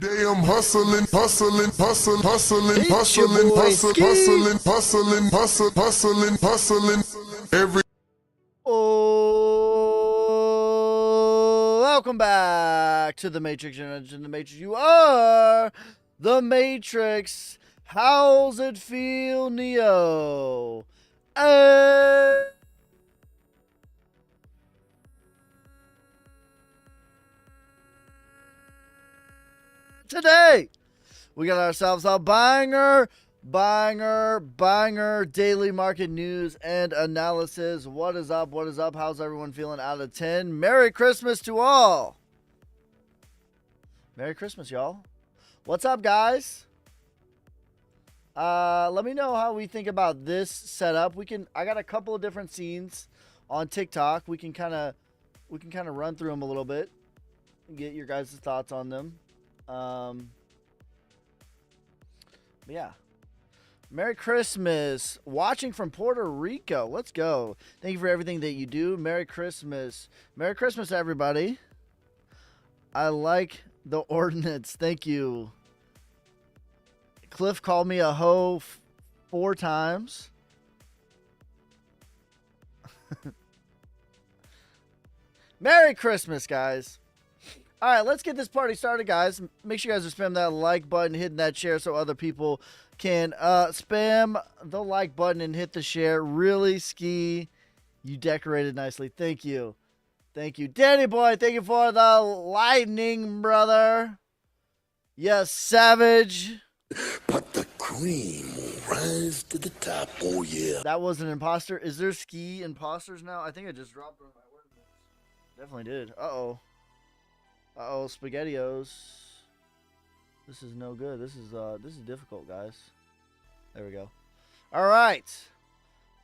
Day I'm hustling, hustling, hustling, hustling, It's your hustling, boy hustling, Ski. hustling, hustling, hustling, hustling, hustling. Every Oh, welcome back to the Matrix. You're not in the Matrix. You are the Matrix. How's it feel, Neo? Today, we got ourselves a banger daily market news and analysis. What is up? What is up? How's everyone feeling out of 10? Merry Christmas to all. Merry Christmas, y'all. What's up, guys? Let me know how we think about this setup. I got a couple of different scenes on TikTok. We can kind of run through them a little bit and get your guys' thoughts on them. But yeah. Merry Christmas. Watching from Puerto Rico. Let's go. Thank you for everything that you do. Merry Christmas. Merry Christmas, everybody. I like the ordinance. Thank you. Cliff called me a hoe 4 times. Merry Christmas, guys. All right, let's get this party started, guys. Make sure you guys are spamming that like button, hitting that share so other people can spam the like button and hit the share. Really, Ski, you decorated nicely. Thank you. Thank you. Danny boy, thank you for the lightning, brother. Yes, savage. But the cream will rise to the top, oh yeah. That was an imposter. Is there Ski imposters now? I think I just dropped one of my word. Definitely did. Uh-oh. Uh-oh, SpaghettiOs. This is no good. This is difficult, guys. There we go. All right.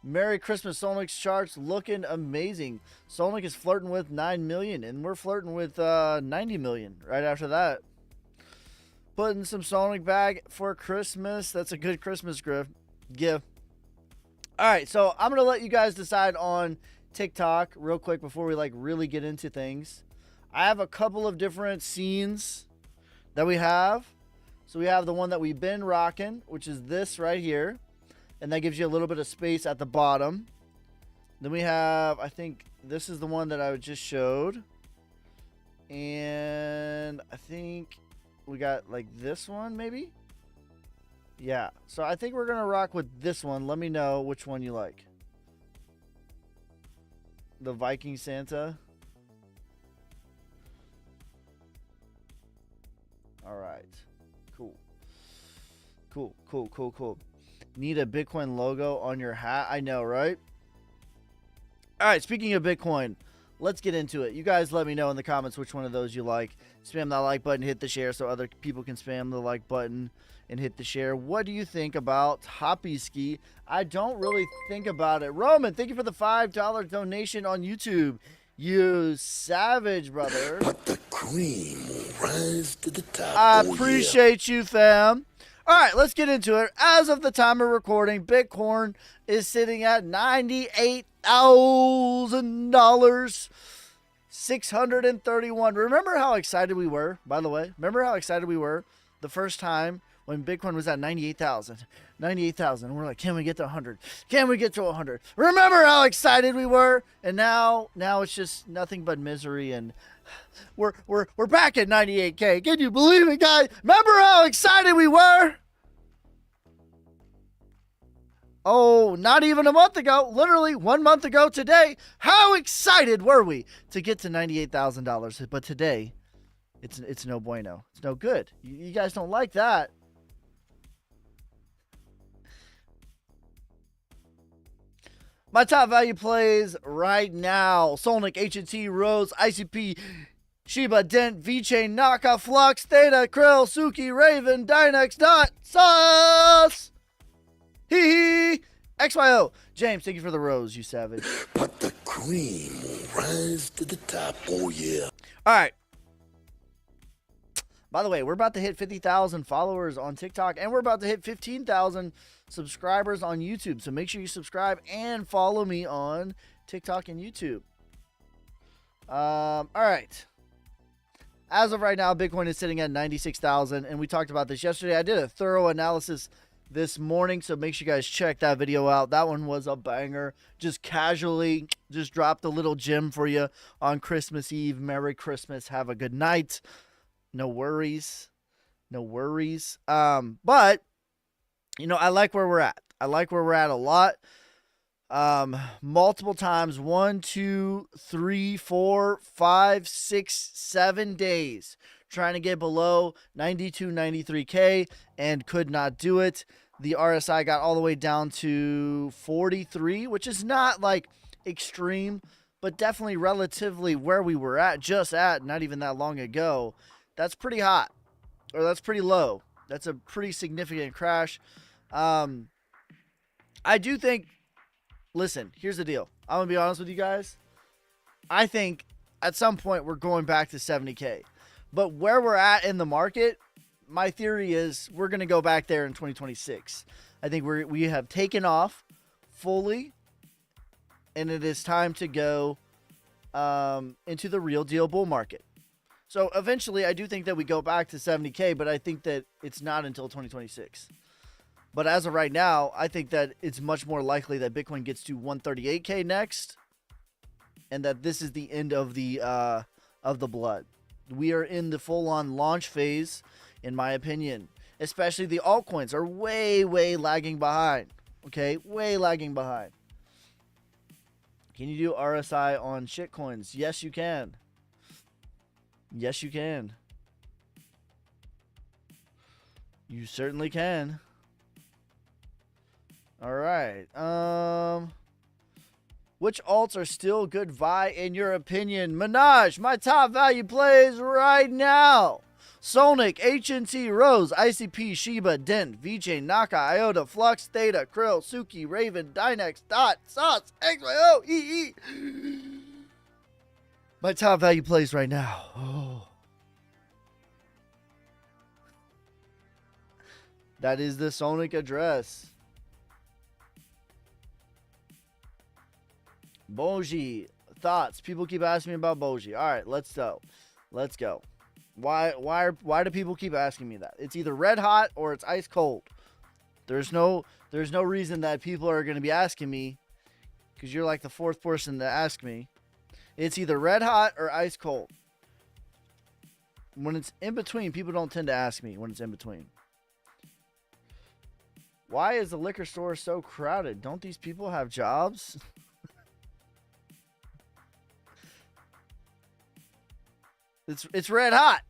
Merry Christmas. Sonic's charts looking amazing. Sonic is flirting with 9 million, and we're flirting with 90 million right after that. Putting some Sonic back for Christmas. That's a good Christmas gift. All right, so I'm going to let you guys decide on TikTok real quick before we really get into things. I have a couple of different scenes that we have. So we have the one that we've been rocking, which is this right here. And that gives you a little bit of space at the bottom. Then we have, I think this is the one that I just showed. And I think we got this one maybe. Yeah, so I think we're going to rock with this one. Let me know which one you like. The Viking Santa. All right. Cool. Need a Bitcoin logo on your hat? I know, right? All right, speaking of Bitcoin, let's get into it. You guys let me know in the comments which one of those you like. Spam that like button, hit the share so other people can spam the like button and hit the share. What do you think about Hoppy Ski? I don't really think about it. Roman, thank you for the $5 donation on YouTube. You savage, brother. But the cream will rise to the top, I appreciate you, fam. All right, let's get into it. As of the time of recording, Bitcoin is sitting at $98,000. 631. Remember how excited we were, by the way? Remember how excited we were the first time when Bitcoin was at 98,000? 98,000. We're like, can we get to 100? Can we get to 100? Remember how excited we were? And now it's just nothing but misery, and we're back at 98K. Can you believe it, guys? Remember how excited we were? Oh, not even a month ago. Literally 1 month ago today. How excited were we to get to $98,000? But today, it's no bueno. It's no good. You guys don't like that. My top value plays right now: Sonic, H&T, Rose, ICP, Shiba, Dent, VeChain, Naka, Flux, Theta, Krill, Suki, Raven, Dynex, Dot, Sauce, Hee, XYO. James, thank you for the rose, you savage. But the cream will rise to the top, oh yeah. All right. By the way, we're about to hit 50,000 followers on TikTok, and we're about to hit 15,000 subscribers on YouTube. So make sure you subscribe and follow me on TikTok and YouTube. All right. As of right now, Bitcoin is sitting at 96,000, and we talked about this yesterday. I did a thorough analysis this morning, so make sure you guys check that video out. That one was a banger. Just casually, just dropped a little gem for you on Christmas Eve. Merry Christmas. Have a good night. No worries. No worries. But, you know, I like where we're at. I like where we're at a lot. Multiple times, 1, 2, 3, 4, 5, 6, 7 days trying to get below 92, 93K and could not do it. The RSI got all the way down to 43, which is not like extreme, but definitely relatively where we were at, just at not even that long ago. That's pretty hot, or that's pretty low. That's a pretty significant crash. I do think, listen, here's the deal. I'm going to be honest with you guys. I think at some point we're going back to 70K. But where we're at in the market, my theory is we're going to go back there in 2026. I think we have taken off fully, and it is time to go into the real deal bull market. So eventually I do think that we go back to 70K, but I think that it's not until 2026. But as of right now, I think that it's much more likely that Bitcoin gets to 138K next, and that this is the end of the blood. We are in the full-on launch phase, in my opinion. Especially the altcoins are way, way lagging behind. Okay, way lagging behind. Can you do RSI on shitcoins? Yes, you can. Yes, you can. You certainly can. All right. Which alts are still good buy in your opinion? Minaj, my top value plays right now. Sonic, HNT, Rose, ICP, Shiba, Dent, VJ, Naka, IOTA, Flux, Theta, Krill, Suki, Raven, Dynex, Dot, Sauce, XYO, EE. My top value plays right now. Oh. That is the Sonic address. Boji, thoughts? People keep asking me about Boji. All right, let's go. Let's go. Why do people keep asking me that? It's either red hot or it's ice cold. There's no reason that people are going to be asking me, because you're like the fourth person to ask me. It's either red hot or ice cold. When it's in between, people don't tend to ask me when it's in between. Why is the liquor store so crowded? Don't these people have jobs? It's red hot.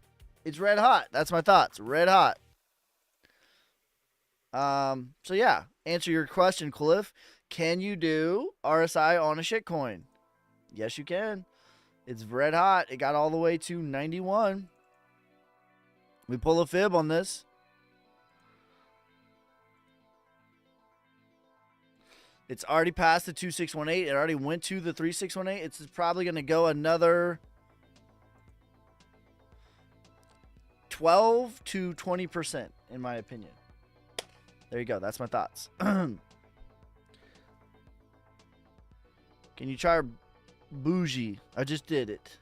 It's red hot. That's my thoughts. Red hot. So yeah, answer your question, Cliff. Can you do RSI on a shitcoin? Yes, you can. It's red hot. It got all the way to 91. We pull a fib on this. It's already passed the 2618. It already went to the 3618. It's probably going to go another 12 to 20%, in my opinion. There you go. That's my thoughts. Can you try Bougie? I just did it.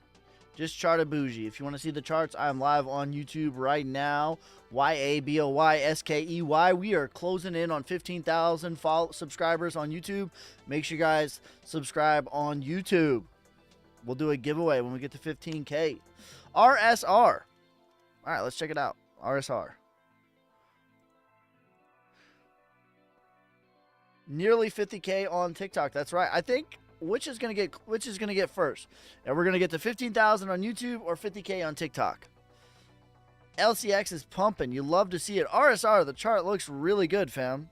Just chart a Bougie. If you want to see the charts, I am live on YouTube right now. YABOYSKEY. We are closing in on 15,000 subscribers on YouTube. Make sure you guys subscribe on YouTube. We'll do a giveaway when we get to 15K. RSR. All right, let's check it out. RSR. Nearly 50K on TikTok. That's right. I think which is gonna get first, and we're gonna get to 15,000 on YouTube or 50K on TikTok. LCX is pumping. You love to see it. RSR. The chart looks really good, fam.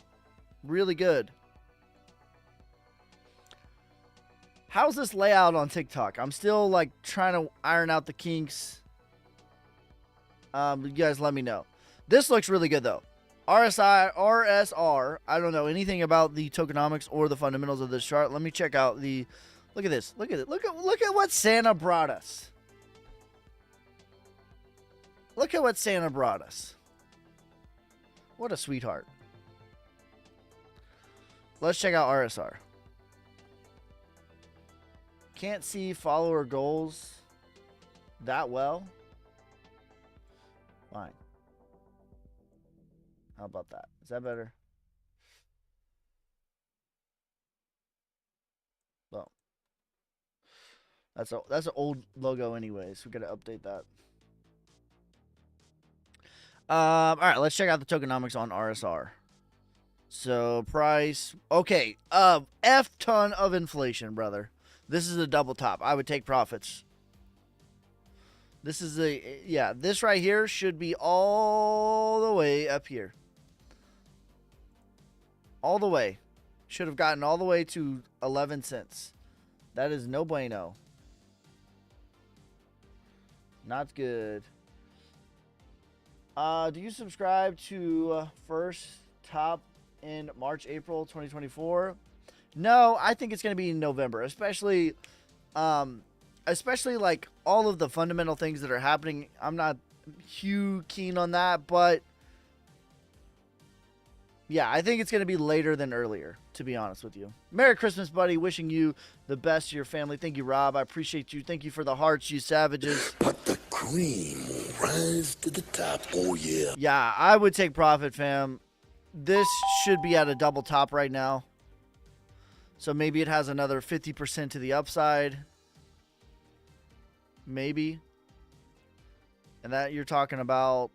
Really good. How's this layout on TikTok? I'm still like trying to iron out the kinks. You guys let me know. This looks really good though. RSR. I don't know anything about the tokenomics or the fundamentals of this chart. Let me check out the. Look at this. Look at it. Look at what Santa brought us. Look at what Santa brought us. What a sweetheart. Let's check out RSR. Can't see follower goals that well. Fine. How about that? Is that better? Well, that's an old logo anyways. We gotta update that. All right, let's check out the tokenomics on RSR. So price, okay, F ton of inflation, brother. This is a double top. I would take profits. This is this right here should be all the way up here. All the way. Should have gotten all the way to 11 cents. That is no bueno. Not good. Do you subscribe to first top in March, April 2024? No, I think it's going to be in November, especially like all of the fundamental things that are happening. I'm not keen on that, but yeah, I think it's going to be later than earlier, to be honest with you. Merry Christmas, buddy. Wishing you the best to your family. Thank you, Rob. I appreciate you. Thank you for the hearts, you savages. But the cream will rise to the top, oh yeah. Yeah, I would take profit, fam. This should be at a double top right now. So maybe it has another 50% to the upside. Maybe. And that you're talking about...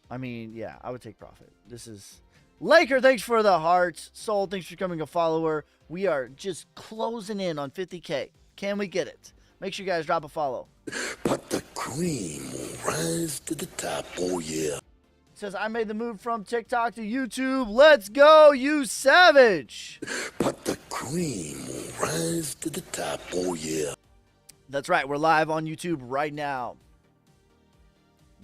I mean, yeah, I would take profit. This is... Laker, thanks for the hearts. Soul, thanks for becoming a follower. We are just closing in on 50K. Can we get it? Make sure you guys drop a follow. But the cream will rise to the top, oh yeah. Says, I made the move from TikTok to YouTube. Let's go, you savage. But the cream will rise to the top, oh yeah. That's right. We're live on YouTube right now.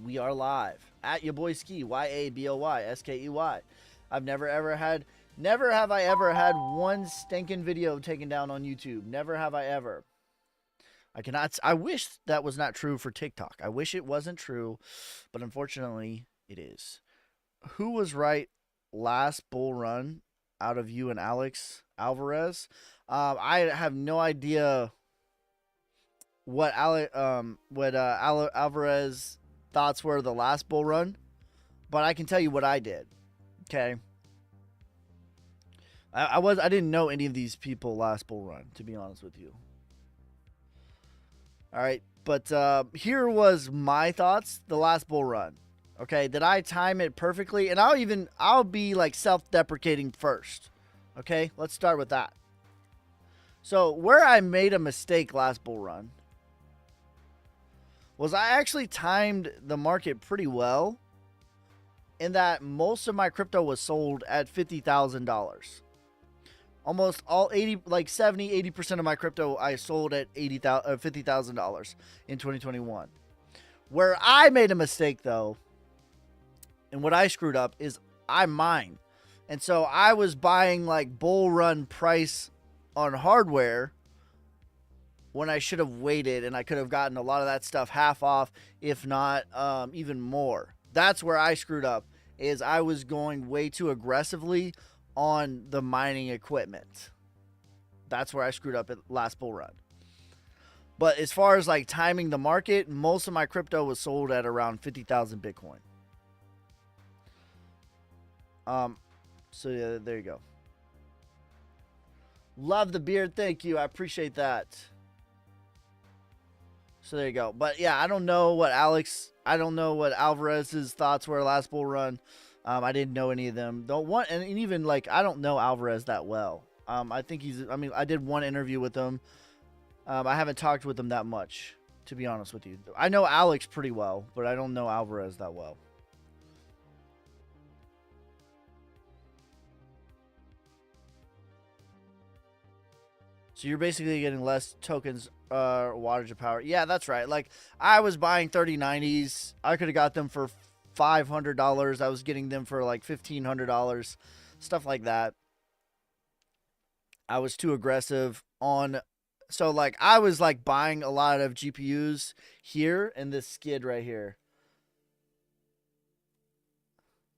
We are live. At your boy Ski, YABOYSKEY. I've never have I ever had one stinking video taken down on YouTube. Never have I ever. I wish that was not true for TikTok. I wish it wasn't true, but unfortunately it is. Who was right last bull run out of you and Alex Alvarez? I have no idea what Alvarez thoughts were the last bull run, but I can tell you what I did. Okay. I didn't know any of these people last bull run, to be honest with you. All right, but here was my thoughts the last bull run. Okay, did I time it perfectly? And I'll be like self-deprecating first. Okay, let's start with that. So where I made a mistake last bull run was I actually timed the market pretty well in that most of my crypto was sold at $50,000. Almost all 70-80% of my crypto I sold at $50,000 in 2021. Where I made a mistake though, and what I screwed up is I mined. And so I was buying like bull run price on hardware when I should have waited, and I could have gotten a lot of that stuff half off, if not even more. That's where I screwed up, is I was going way too aggressively on the mining equipment. That's where I screwed up at last bull run. But as far as like timing the market, most of my crypto was sold at around 50,000 Bitcoin. So yeah, there you go. Love the beard. Thank you. I appreciate that. So there you go. But yeah, I don't know what Alvarez's thoughts were last bull run. I didn't know any of them. And even like, I don't know Alvarez that well. I did one interview with him. I haven't talked with him that much, to be honest with you. I know Alex pretty well, but I don't know Alvarez that well. So you're basically getting less tokens, wattage of power. Yeah, that's right. Like, I was buying 3090s. I could have got them for $500. I was getting them for like $1,500. Stuff like that. I was too aggressive on... So, like, I was, like, buying a lot of GPUs here and this skid right here.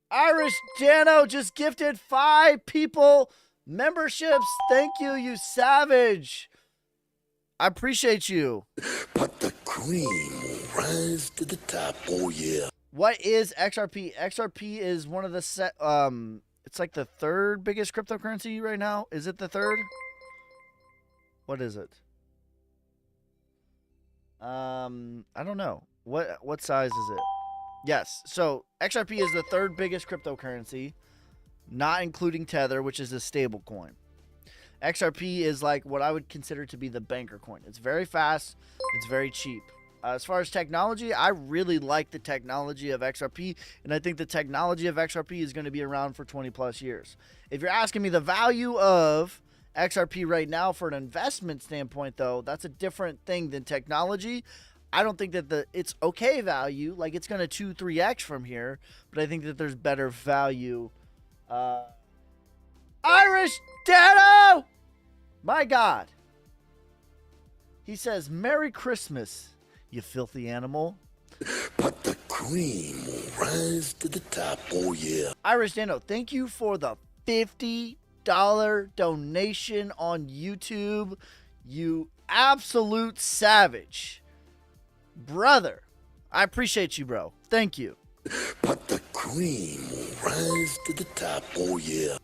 Irish Jano just gifted 5 people memberships. Thank you, you savage. I appreciate you. But the cream will will rise to the top. Oh yeah. What is XRP? XRP is one of the it's like the third biggest cryptocurrency right now. Is it the third? What is it? I don't know. What size is it? Yes. So XRP is the third biggest cryptocurrency, not including Tether, which is a stable coin. XRP is like what I would consider to be the banker coin. It's very fast. It's very cheap. As far as technology, I really like the technology of XRP, and I think the technology of XRP is going to be around for 20 plus years. If you're asking me the value of XRP right now for an investment standpoint, though, that's a different thing than technology. I don't think that it's okay value, like it's going to 2-3x from here, but I think that there's better value. Irish Dado! My God. He says, Merry Christmas, you filthy animal. But the cream will rise to the top. Oh yeah. Irish Dano, thank you for the $50 donation on YouTube. You absolute savage. Brother, I appreciate you, bro. Thank you. But the cream will rise to the top. Oh yeah.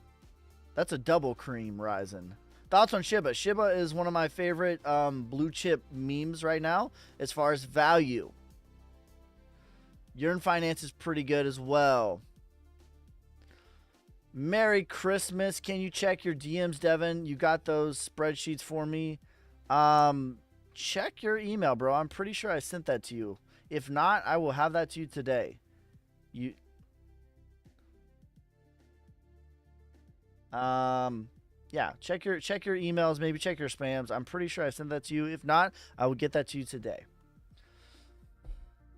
That's a double cream rising. Thoughts on Shiba? Shiba is one of my favorite blue chip memes right now as far as value. Yearn Finance is pretty good as well. Merry Christmas. Can you check your DMs, Devin? You got those spreadsheets for me? Check your email, bro. I'm pretty sure I sent that to you. If not, I will have that to you today. Yeah, check your emails, maybe check your spams. I'm pretty sure I sent that to you. If not, I will get that to you today.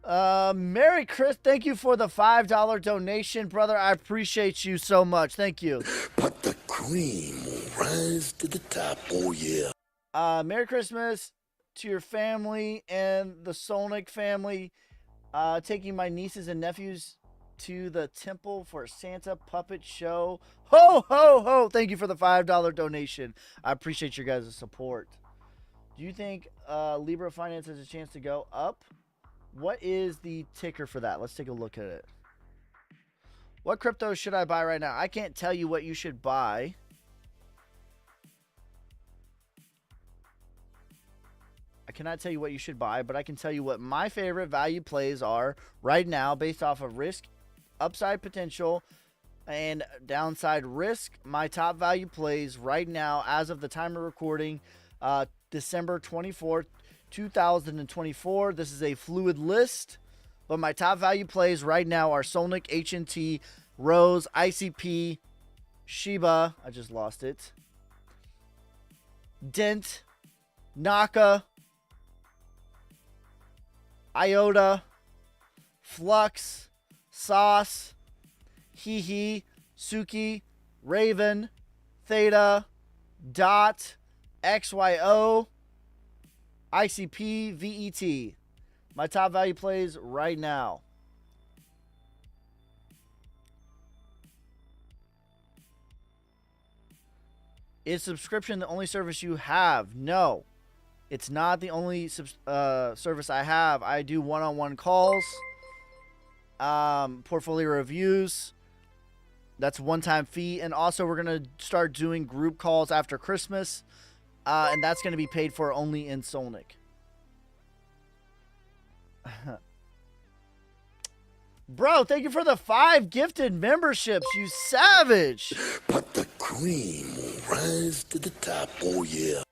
Merry Chris, thank you for the $5 donation, brother. I appreciate you so much. Thank you. But the cream will rise to the top. Oh yeah. Merry Christmas to your family and the Solnick family. Taking my nieces and nephews to the temple for Santa puppet show. Ho, ho, ho. Thank you for the $5 donation. I appreciate your guys' support. Do you think Libra Finance has a chance to go up? What is the ticker for that? Let's take a look at it. What crypto should I buy right now? I can't tell you what you should buy. I cannot tell you what you should buy, but I can tell you what my favorite value plays are right now based off of risk, upside potential, and downside risk. My top value plays right now as of the time of recording, December 24th, 2024. This is a fluid list, but my top value plays right now are Solnick, HNT, Rose, ICP, Shiba, I just lost it, Dent, Naka, IOTA, Flux, Sauce, Hehe, Suki, Raven, Theta, Dot, XYO, ICP, VET. My top value plays right now. Is subscription the only service you have? No. It's not the only service I have. I do one-on-one calls, portfolio reviews. That's one-time fee. And also we're going to start doing group calls after Christmas. And that's going to be paid for only in Solnick. Bro, thank you for the 5 gifted memberships, you savage. But the cream will rise to the top. Oh yeah.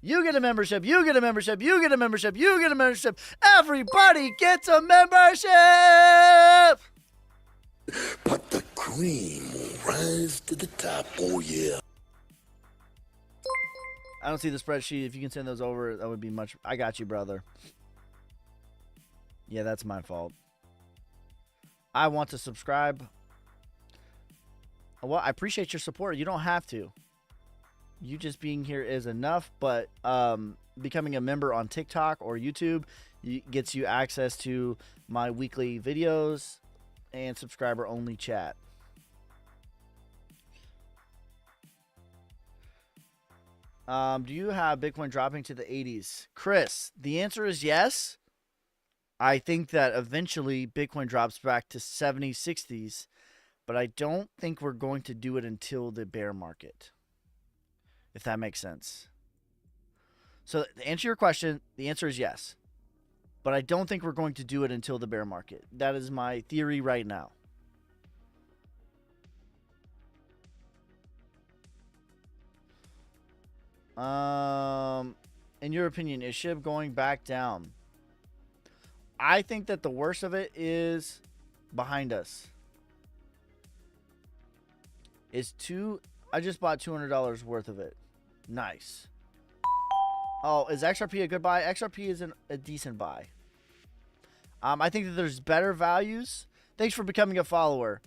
You get a membership, you get a membership, you get a membership, you get a membership. Everybody gets a membership. But the cream will rise to the top. Oh yeah. I don't see the spreadsheet. If you can send those over, that would be much. I got you, brother. Yeah, that's my fault. I want to subscribe. Well, I appreciate your support. You don't have to. You just being here is enough, but becoming a member on TikTok or YouTube gets you access to my weekly videos and subscriber-only chat. Do you have Bitcoin dropping to the 80s? Chris, the answer is yes. I think that eventually Bitcoin drops back to 70s, 60s, but I don't think we're going to do it until the bear market, if that makes sense. So to answer your question, the answer is yes. But I don't think we're going to do it until the bear market. That is my theory right now. In your opinion, is SHIB going back down? I think that the worst of it is behind us. I just bought $200 worth of it. Nice. Oh, is XRP a good buy? XRP is a decent buy. I think that there's better values. Thanks for becoming a follower.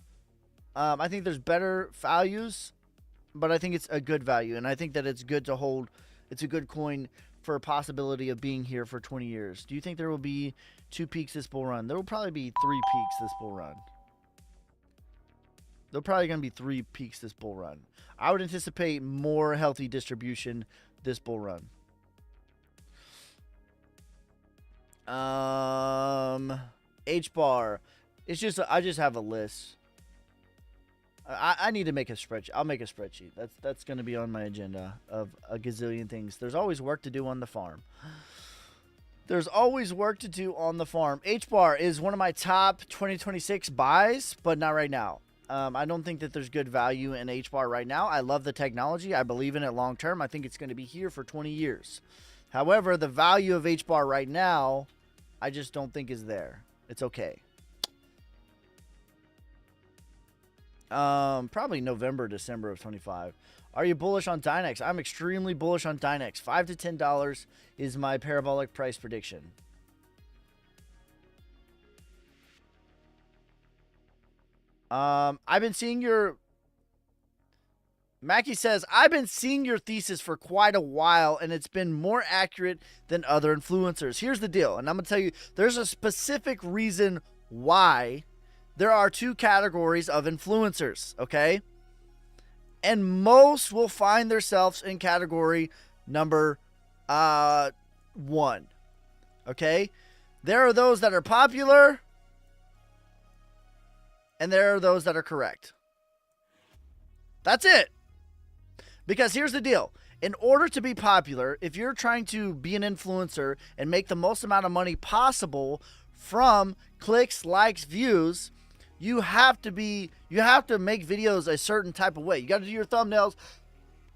I think there's better values, but I think it's a good value, and I think that it's good to hold. It's a good coin for a possibility of being here for 20 years. Do you think there will be 2 peaks this bull run? There will probably be 3 peaks this bull run. There'll probably going to be 3 peaks this bull run. I would anticipate more healthy distribution this bull run. H bar. It's just I just have a list. I need to make a spreadsheet. I'll make a spreadsheet. That's going to be on my agenda of a gazillion things. There's always work to do on the farm. There's always work to do on the farm. H bar is one of my top 2026 buys, but not right now. I don't think that there's good value in H bar right now. I love the technology. I believe in it long term. I think it's going to be here for 20 years. However, the value of H bar right now, I just don't think is there. It's okay. Probably November, December of 25. Are you bullish on Dynex? I'm extremely bullish on Dynex. $5 to $10 is my parabolic price prediction. I've been seeing your... Mackie says, I've been seeing your thesis for quite a while, and it's been more accurate than other influencers. Here's the deal, and I'm going to tell you, there's a specific reason why there are 2 categories of influencers, okay? And most will find themselves in category number 1, okay? There are those that are popular, and there are those that are correct. That's it. Because here's the deal. In order to be popular, if you're trying to be an influencer and make the most amount of money possible from clicks, likes, views, you have to make videos a certain type of way. You got to do your thumbnails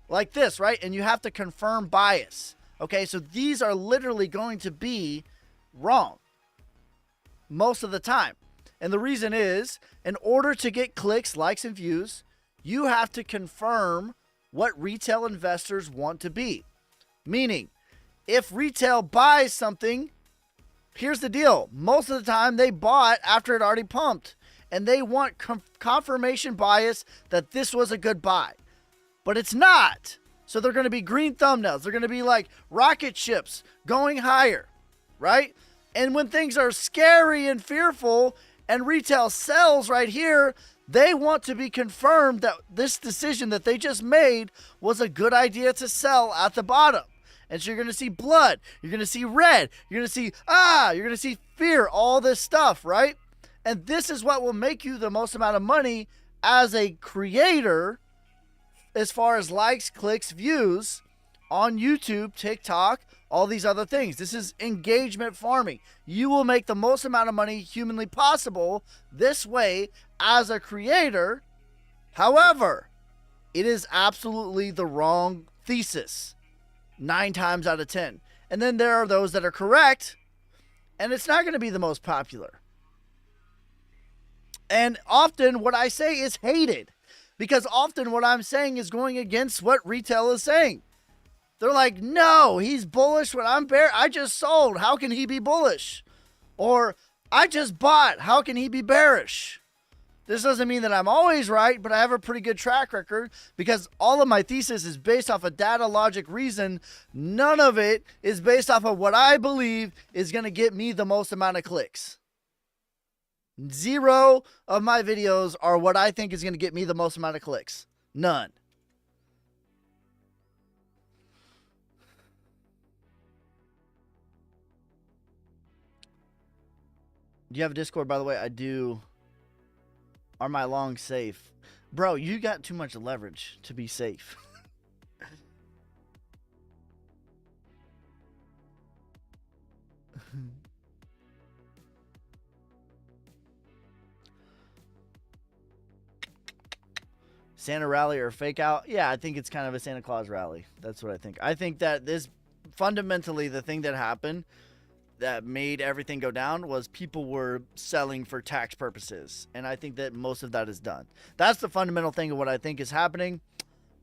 like this, right? And you have to confirm bias. Okay, so these are literally going to be wrong most of the time. And the reason is, in order to get clicks, likes, and views, you have to confirm what retail investors want to be. Meaning, if retail buys something, here's the deal. Most of the time, they bought after it already pumped. And they want confirmation bias that this was a good buy. But it's not. So they're going to be green thumbnails. They're going to be like rocket ships going higher, right? And when things are scary and fearful and retail sells right here, they want to be confirmed that this decision that they just made was a good idea to sell at the bottom. And so you're going to see blood. You're going to see red. You're going to see, you're going to see fear, all this stuff, right? And this is what will make you the most amount of money as a creator as far as likes, clicks, views on YouTube, TikTok, all these other things. This is engagement farming. You will make the most amount of money humanly possible this way as a creator. However, it is absolutely the wrong thesis 9 times out of 10. And then there are those that are correct, and it's not going to be the most popular. And often what I say is hated, because often what I'm saying is going against what retail is saying. They're like, no, he's bullish when I'm bear. I just sold. How can he be bullish? Or I just bought. How can he be bearish? This doesn't mean that I'm always right, but I have a pretty good track record because all of my thesis is based off of data, logic, reason. None of it is based off of what I believe is going to get me the most amount of clicks. 0 of my videos are what I think is going to get me the most amount of clicks. None. Do you have a Discord, by the way? I do. Are my longs safe? Bro, you got too much leverage to be safe. Santa rally or fake out? Yeah, I think it's kind of a Santa Claus rally. That's what I think. I think that this, fundamentally, the thing that happened that made everything go down was people were selling for tax purposes. And I think that most of that is done. That's the fundamental thing of what I think is happening.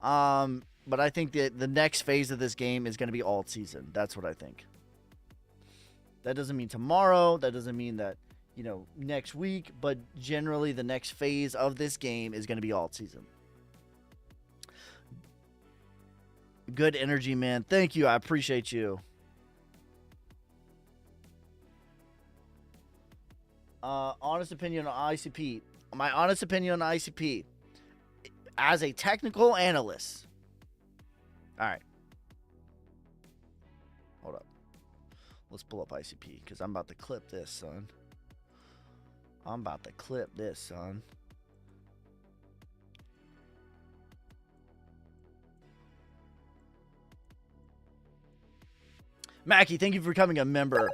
But I think that the next phase of this game is going to be alt season. That's what I think. That doesn't mean tomorrow. That doesn't mean that, next week. But generally, the next phase of this game is going to be alt season. Good energy, man. Thank you. I appreciate you. Honest opinion on ICP. My honest opinion on ICP. As a technical analyst. All right. Hold up. Let's pull up ICP because I'm about to clip this, son. I'm about to clip this, son. Mackie, thank you for becoming a member.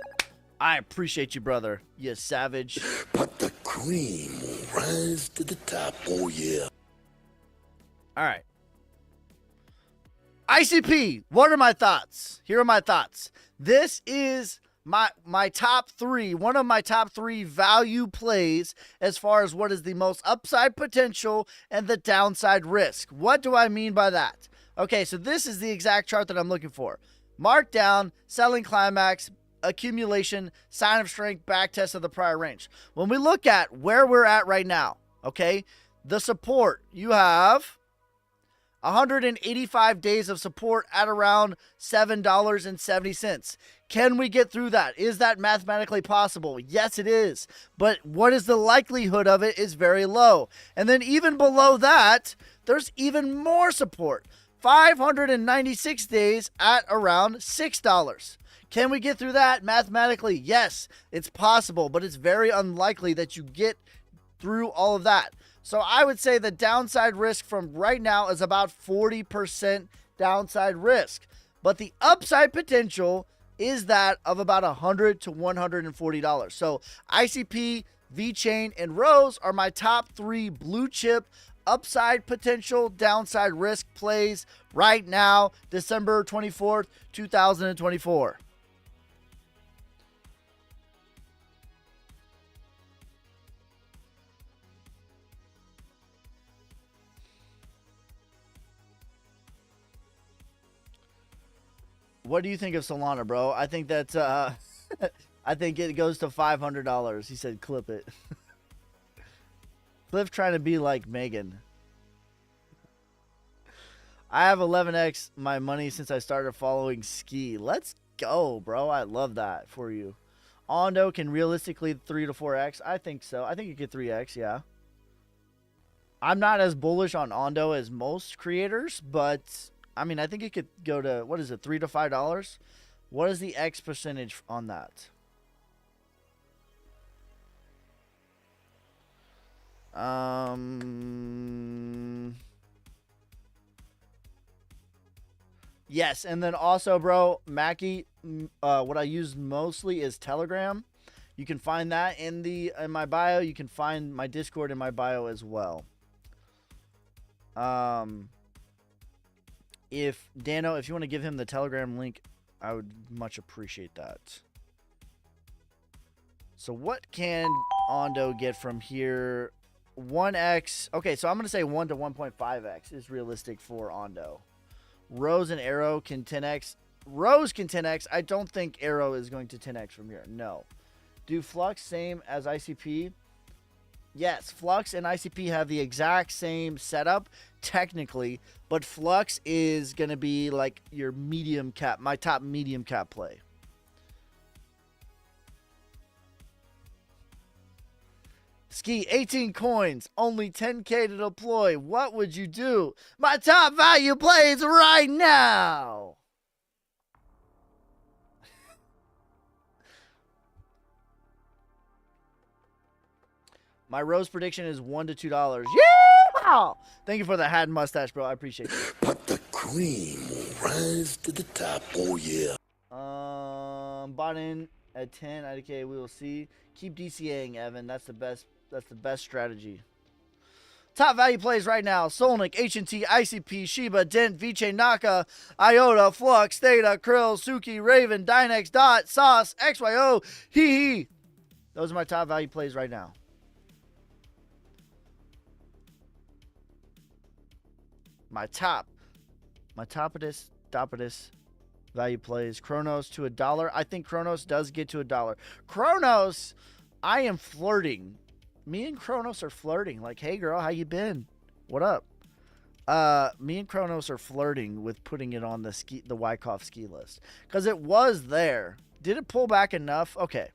I appreciate you, brother. You savage. But the cream will rise to the top, oh yeah. All right. ICP, what are my thoughts? Here are my thoughts. This is my top three, one of my top three value plays as far as what is the most upside potential and the downside risk. What do I mean by that? Okay, so this is the exact chart that I'm looking for. Markdown, selling climax, accumulation, sign of strength, back test of the prior range. When we look at where we're at right now, okay, the support, you have 185 days of support at around $7.70. Can we get through that? Is that mathematically possible? Yes, it is. But what is the likelihood of it is very low. And then even below that, there's even more support. 596 days at around $6. Can we get through that mathematically? Yes, it's possible, but it's very unlikely that you get through all of that. So I would say the downside risk from right now is about 40% downside risk. But the upside potential is that of about $100 to $140. So ICP, VeChain, and Rose are my top three blue chip upside potential, downside risk plays right now, December 24th, 2024. What do you think of Solana, bro? I think that's I think it goes to $500. He said clip it. Cliff trying to be like Megan. I have 11x my money since I started following Ski. Let's go, bro. I love that for you. Ondo can realistically 3 to 4x. I think so. I think you get 3x, yeah. I'm not as bullish on Ondo as most creators, but I mean, I think it could go to, what is it, $3 to $5? What is the X percentage on that? Yes, and then also, bro, Mackie, what I use mostly is Telegram. You can find that in my bio. You can find my Discord in my bio as well. If Dano, if you want to give him the Telegram link, I would much appreciate that. So what can Ondo get from here? 1x. Okay, so I'm going to say 1 to 1.5x is realistic for Ondo. Rose and Arrow can 10x. Rose can 10x. I don't think Arrow is going to 10x from here. No. Do Flux same as ICP? Yes, Flux and ICP have the exact same setup, technically, but Flux is going to be like your medium cap, my top medium cap play. Ski, 18 coins, only 10K to deploy. What would you do? My top value plays right now. My Rose prediction is $1 to $2. Yeah! Thank you for the hat and mustache, bro. I appreciate it. But the cream will rise to the top, oh yeah. Bought in at 10 IDK. We will see. Keep DCAing, Evan. That's the best. That's the best strategy. Top value plays right now: Solnick, HNT, ICP, Shiba, Dent, VeChain, Naka, IOTA, Flux, Theta, Krill, Suki, Raven, Dynex, Dot, Sauce, XYO, Hee. Those are my top value plays right now. My topidest value plays. Chronos to $1. I think Chronos does get to $1. Chronos, I am flirting. Me and Chronos are flirting. Like, hey girl, how you been? What up? Me and Chronos are flirting with putting it on the Wyckoff ski list. Because it was there. Did it pull back enough? Okay.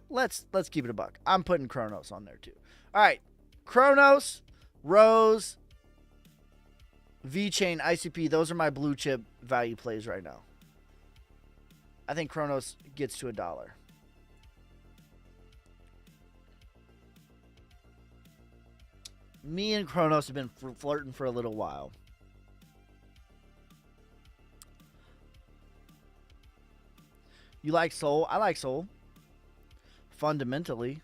Let's keep it a buck. I'm putting Chronos on there too. Alright. Chronos, Rose, VeChain, ICP, those are my blue chip value plays right now. I think Chronos gets to $1. Me and Chronos have been flirting for a little while. You like Soul? I like Soul. Fundamentally.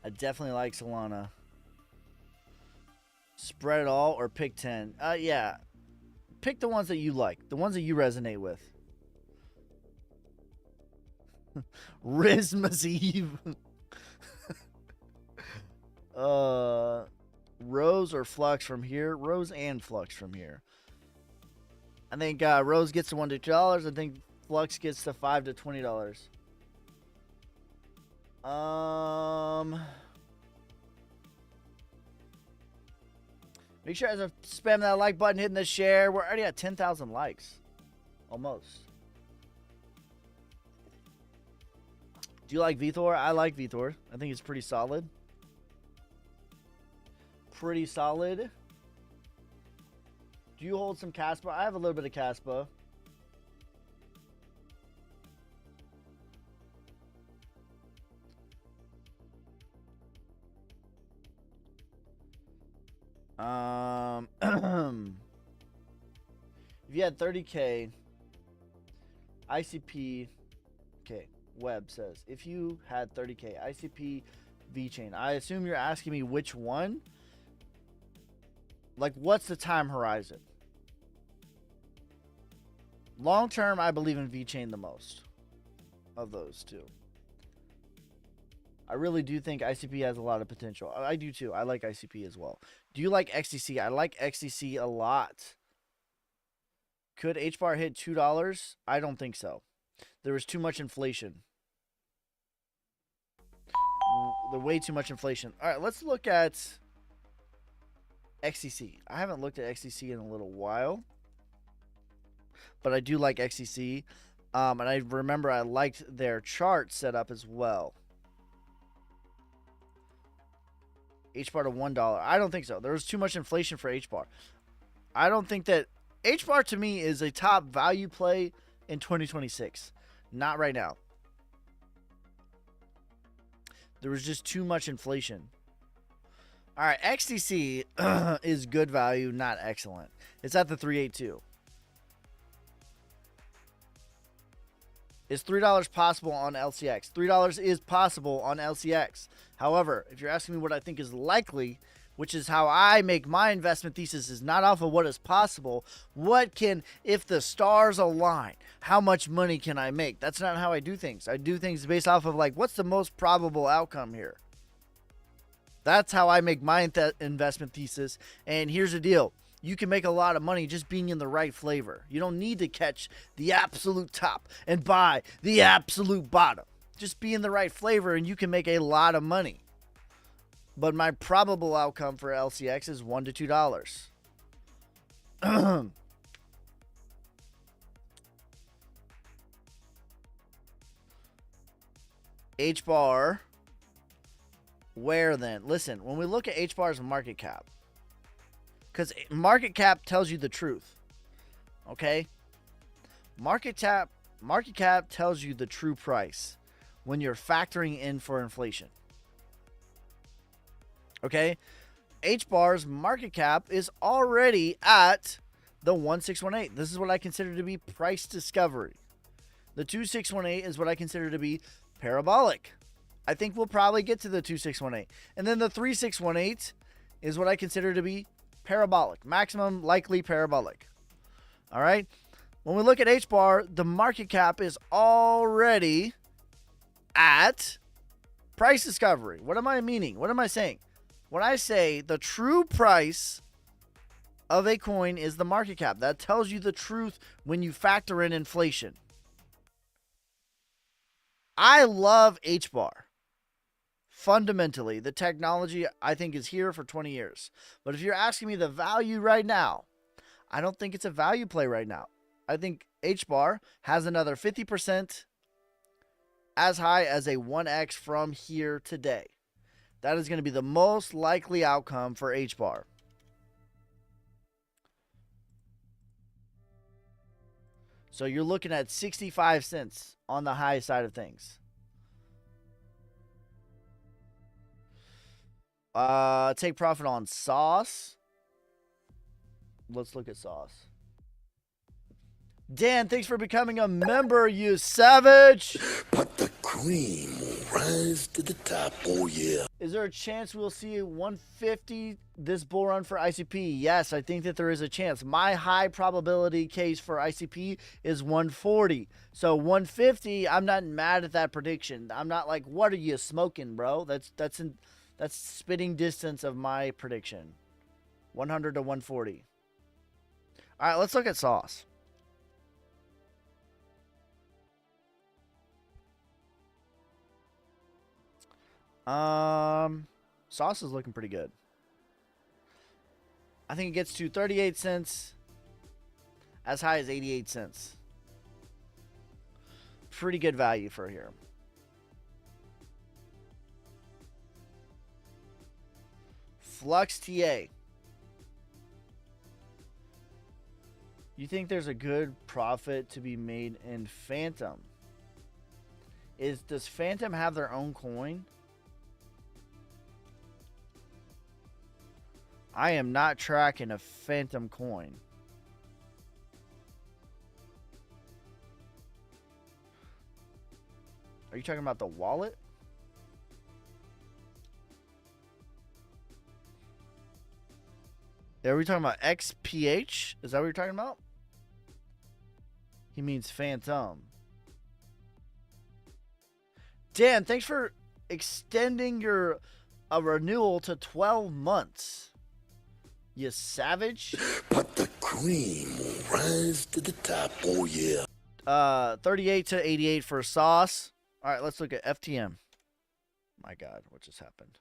I definitely like Solana. Spread it all or pick 10. Yeah. Pick the ones that you like. The ones that you resonate with. Rizma's Eve. Rose or Flux from here? Rose and Flux from here. I think Rose gets to $1 to $2. I think Flux gets to $5 to $20. Make sure to spam that like button, hitting the share. We're already at 10,000 likes. Almost. Do you like Vthor? I like Vthor. I think it's pretty solid. Pretty solid. Do you hold some Caspa? I have a little bit of Caspa. If you had 30K, ICP, okay, Web says, if you had 30K, ICP, VeChain, I assume you're asking me which one? Like, what's the time horizon? Long term, I believe in VeChain the most of those two. I really do think ICP has a lot of potential. I do too. I like ICP as well. Do you like XTC? I like XTC a lot. Could HBAR hit $2? I don't think so. There was too much inflation. There's way too much inflation. All right, let's look at XTC. I haven't looked at XTC in a little while, but I do like XTC. And I remember I liked their chart setup as well. HBAR to $1. I don't think so. There was too much inflation for HBAR. I don't think that HBAR to me is a top value play in 2026. Not right now. There was just too much inflation. All right, XTC is good value, not excellent. It's at the 382. Is $3 possible on LCX? $3 is possible on LCX. However, if you're asking me what I think is likely, which is how I make my investment thesis, is not off of what is possible. What can, if the stars align, how much money can I make? That's not how I do things. I do things based off of, like, what's the most probable outcome here? That's how I make my investment thesis. And here's the deal. You can make a lot of money just being in the right flavor. You don't need to catch the absolute top and buy the absolute bottom. Just be in the right flavor and you can make a lot of money. But my probable outcome for LCX is $1 to $2. HBAR. Where then? Listen, when we look at HBAR's market cap, because market cap tells you the truth. Okay? Market cap Market cap tells you the true price when you're factoring in for inflation. Okay? H-bar's market cap is already at the 1618. This is what I consider to be price discovery. The 2618 is what I consider to be parabolic. I think we'll probably get to the 2618. And then the 3618 is what I consider to be parabolic, maximum likely parabolic. All right? When we look at H-bar, the market cap is already at price discovery. What am I meaning? What am I saying? When I say the true price of a coin is the market cap, that tells you the truth when you factor in inflation. I love H-bar. Fundamentally, the technology I think is here for 20 years. But if you're asking me the value right now, I don't think it's a value play right now. I think H-bar has another 50% as high as a 1x from here today. That is going to be the most likely outcome for H-bar. So you're looking at 65 cents on the high side of things. Take profit on sauce. Let's look at sauce. Dan, thanks for becoming a member, you savage. But the cream will rise to the top, oh yeah. Is there a chance we'll see 150 this bull run for ICP? Yes, I think that there is a chance. My high probability case for ICP is 140. So 150, I'm not mad at that prediction. I'm not like, what are you smoking, bro? That's spitting distance of my prediction. 100 to 140. All right, let's look at sauce. Sauce is looking pretty good. I think it gets to 38 cents, as high as 88 cents. Pretty good value for here. Flux TA. You think there's a good profit to be made in Phantom? Does Phantom have their own coin? I am not tracking a Phantom coin. Are you talking about the wallet? Are we talking about XPH? Is that what you're talking about? He means Phantom. Dan, thanks for extending your renewal to 12 months. You savage. But the cream will rise to the top, oh yeah. 38 to 88 for sauce. All right, let's look at FTM. My God, what just happened?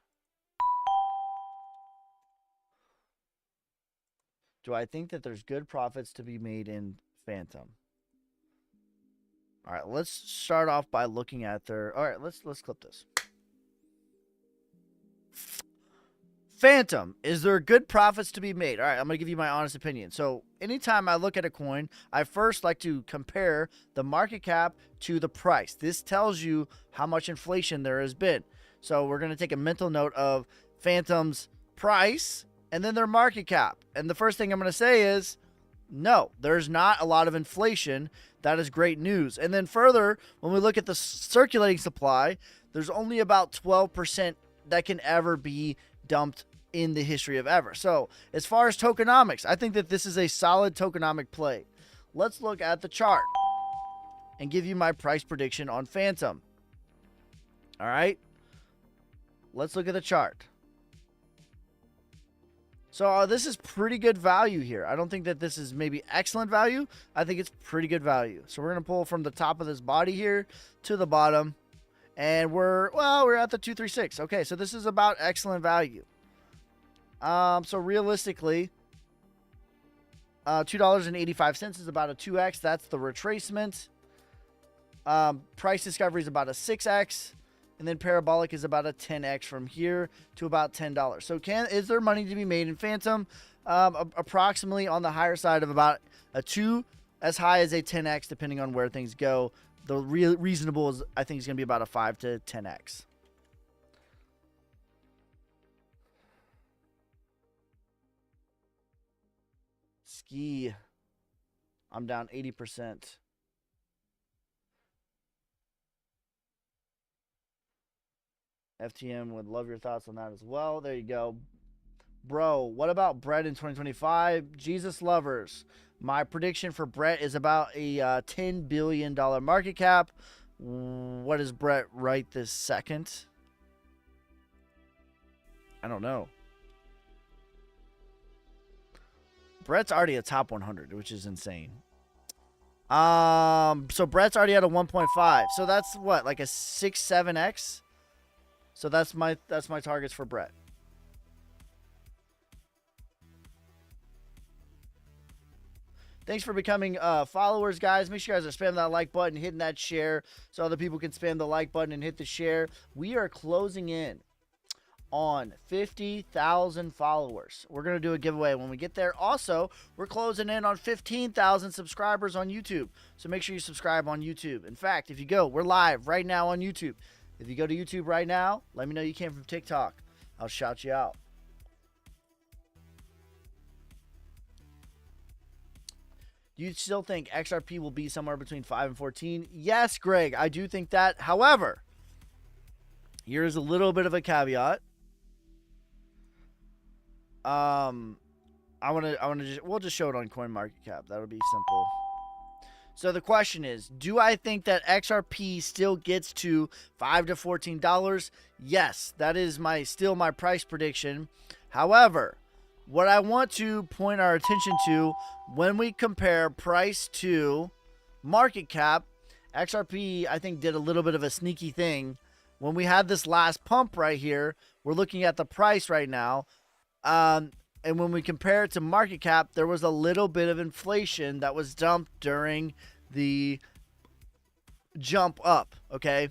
Do I think that there's good profits to be made in Phantom? All right, let's start off by looking at their... All right, let's clip this. Phantom, is there good profits to be made? All right, I'm going to give you my honest opinion. So anytime I look at a coin, I first like to compare the market cap to the price. This tells you how much inflation there has been. So we're going to take a mental note of Phantom's price and then their market cap. And the first thing I'm going to say is, no, there's not a lot of inflation. That is great news. And then further, when we look at the circulating supply, there's only about 12% that can ever be dumped in the history of ever. So as far as tokenomics, I think that this is a solid tokenomic play. Let's look at the chart and give you my price prediction on Phantom. All right. Let's look at the chart. So this is pretty good value here. I don't think that this is maybe excellent value. I think it's pretty good value. So we're going to pull from the top of this body here to the bottom. And we're at the 236. Okay, so this is about excellent value. So realistically, $2.85 is about a 2x. That's the retracement. Price discovery is about a 6x. And then parabolic is about a 10x from here to about $10. So is there money to be made in Phantom? Approximately on the higher side of about a 2 as high as a 10x depending on where things go. The reasonable is, I think, is going to be about a 5 to 10x. Ski. I'm down 80%. FTM would love your thoughts on that as well. There you go. Bro, what about Brett in 2025? Jesus lovers. My prediction for Brett is about a $10 billion market cap. What is Brett right this second? I don't know. Brett's already a top 100, which is insane. So Brett's already at a 1.5. So that's what, like a 6, 7x? So that's my targets for Brett. Thanks for becoming followers, guys. Make sure you guys are spamming that like button, hitting that share so other people can spam the like button and hit the share. We are closing in on 50,000 followers. We're going to do a giveaway when we get there. Also, we're closing in on 15,000 subscribers on YouTube. So make sure you subscribe on YouTube. In fact, if you go, we're live right now on YouTube. If you go to YouTube right now, let me know you came from TikTok. I'll shout you out. Do you still think XRP will be somewhere between 5 and 14? Yes, Greg, I do think that. However, here's a little bit of a caveat. We'll just show it on CoinMarketCap. That'll be simple. So the question is, do I think that XRP still gets to $5 to $14? Yes, that is still my price prediction. However, what I want to point our attention to when we compare price to market cap, XRP, I think, did a little bit of a sneaky thing. When we had this last pump right here, we're looking at the price right now. And when we compare it to market cap, there was a little bit of inflation that was dumped during the jump up, okay?